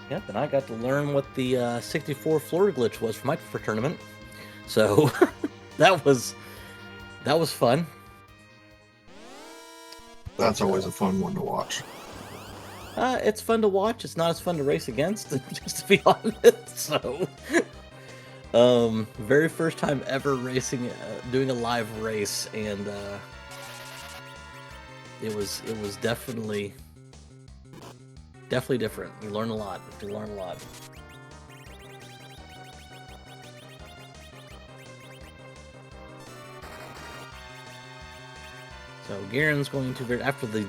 Yep, and I got to learn what the 64 floor glitch was for my first tournament. So that was fun. That's always a fun one to watch. It's fun to watch. It's not as fun to race against, just to be honest. So, very first time ever racing, doing a live race, and it was definitely different. You learn a lot. So Garen's going to, after the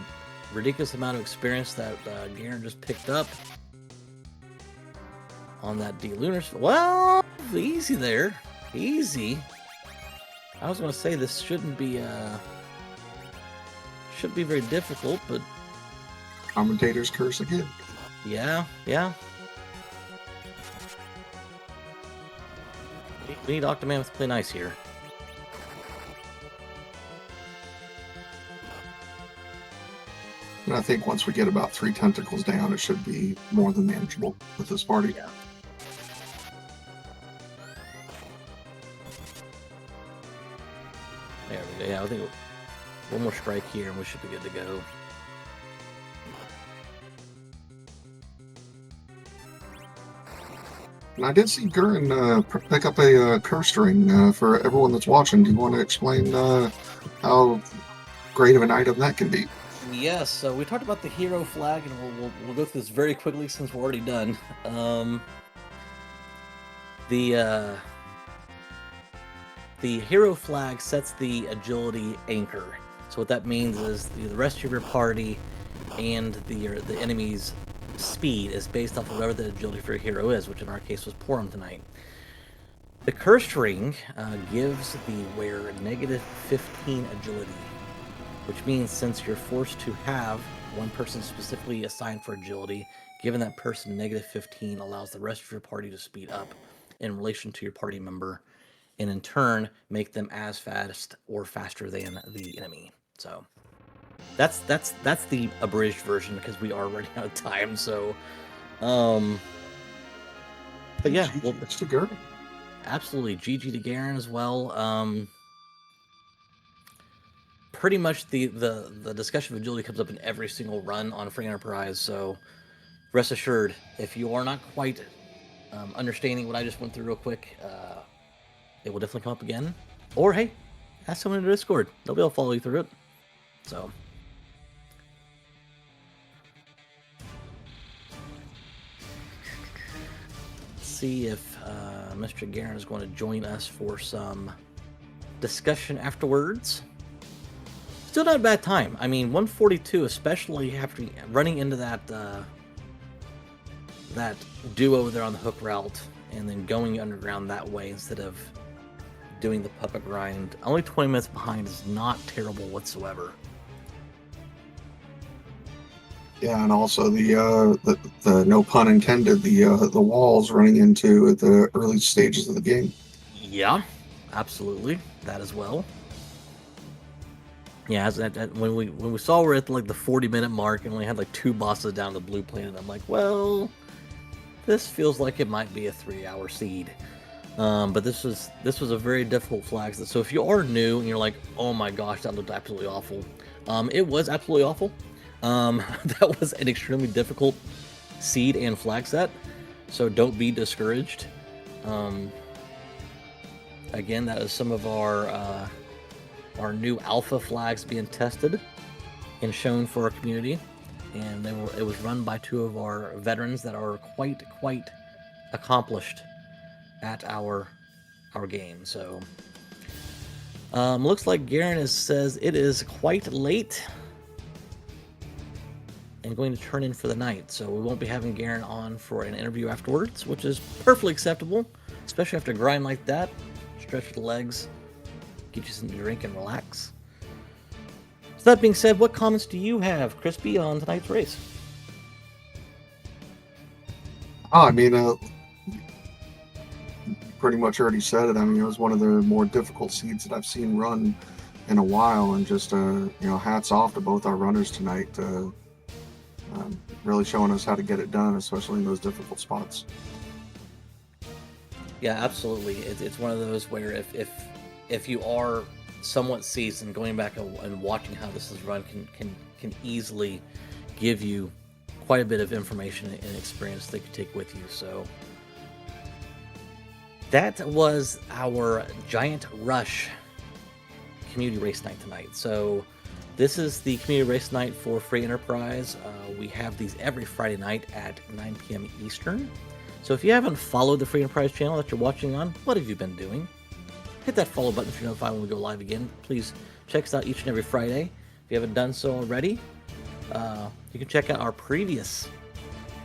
ridiculous amount of experience that Garen just picked up on that D-Lunars. Well, easy there. Easy. I was going to say this shouldn't be very difficult, but Commentator's curse again. Yeah. We need Octomammoth to play nice here. And I think once we get about 3 tentacles down, it should be more than manageable with this party. Yeah. Yeah, I think one more strike here and we should be good to go. And I did see Gurren pick up a curse ring for everyone that's watching. Do you want to explain how great of an item that can be? Yes, so we talked about the hero flag, and we'll go through this very quickly since we're already done. The hero flag sets the agility anchor. So what that means is the rest of your party and the enemy's speed is based off of whatever the agility for your hero is, which in our case was Porum tonight. The cursed ring gives the wearer negative 15 agility, which means since you're forced to have one person specifically assigned for agility, given that person negative 15 allows the rest of your party to speed up in relation to your party member, and in turn make them as fast or faster than the enemy. So that's the abridged version because we are running out of time. So, but yeah, well, it's to Gurren. Absolutely, GG to Garen as well. Pretty much the discussion of agility comes up in every single run on Free Enterprise. So rest assured, if you are not quite understanding what I just went through real quick, it will definitely come up again. Or hey, ask someone in the Discord; they'll be able to follow you through it. So. See if Mr. Garen is going to join us for some discussion afterwards. Still not a bad time. I mean, 142, especially after running into that that duo there on the hook route and then going underground that way instead of doing the puppet grind. Only 20 minutes behind is not terrible whatsoever. Yeah, and also the no pun intended, the walls running into at the early stages of the game. Yeah, absolutely, that as well. Yeah, when we saw we're at like the 40-minute mark and we had like 2 bosses down the blue planet, I'm like, well, this feels like it might be a 3-hour seed. But this was a very difficult flag. So if you are new and you're like, oh my gosh, that looked absolutely awful, it was absolutely awful. That was an extremely difficult seed and flag set, so don't be discouraged. Again, that is some of our new alpha flags being tested and shown for our community, and it was run by 2 of our veterans that are quite accomplished at our game. So looks like Garen says it is quite late and going to turn in for the night, so we won't be having Garen on for an interview afterwards, which is perfectly acceptable, especially after a grind like that. Stretch the legs, get you some drink, and relax. So that being said, what comments do you have, Crispy, on tonight's race? I mean, pretty much already said it. I mean, it was one of the more difficult seeds that I've seen run in a while, and just hats off to both our runners tonight. Really showing us how to get it done, especially in those difficult spots. Yeah, absolutely. It's one of those where if you are somewhat seasoned, going back and watching how this is run can easily give you quite a bit of information and experience that you take with you. So that was our Giant Rush community race night tonight. So this is the community race night for Free Enterprise. We have these every Friday night at 9 p.m. Eastern. So if you haven't followed the Free Enterprise channel that you're watching on, what have you been doing? Hit that follow button if you're notified when we go live again. Please check us out each and every Friday. If you haven't done so already, you can check out our previous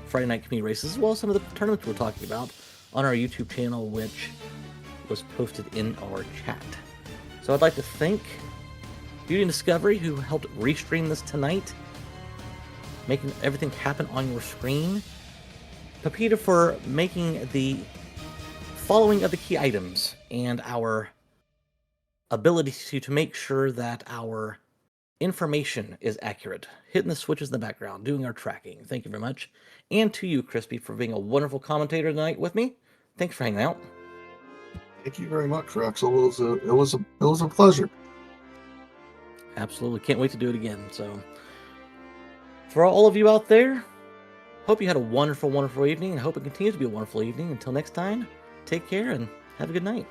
Friday night community races, as well as some of the tournaments we're talking about on our YouTube channel, which was posted in our chat. So I'd like to thank Beauty and Discovery, who helped restream this tonight, making everything happen on your screen. Pepita for making the following of the key items and our ability to make sure that our information is accurate. Hitting the switches in the background, doing our tracking. Thank you very much. And to you, Crispy, for being a wonderful commentator tonight with me. Thanks for hanging out. Thank you very much, Rex. It was a pleasure. Absolutely. Can't wait to do it again. So, for all of you out there, hope you had a wonderful, wonderful evening, and hope it continues to be a wonderful evening. Until next time, take care and have a good night.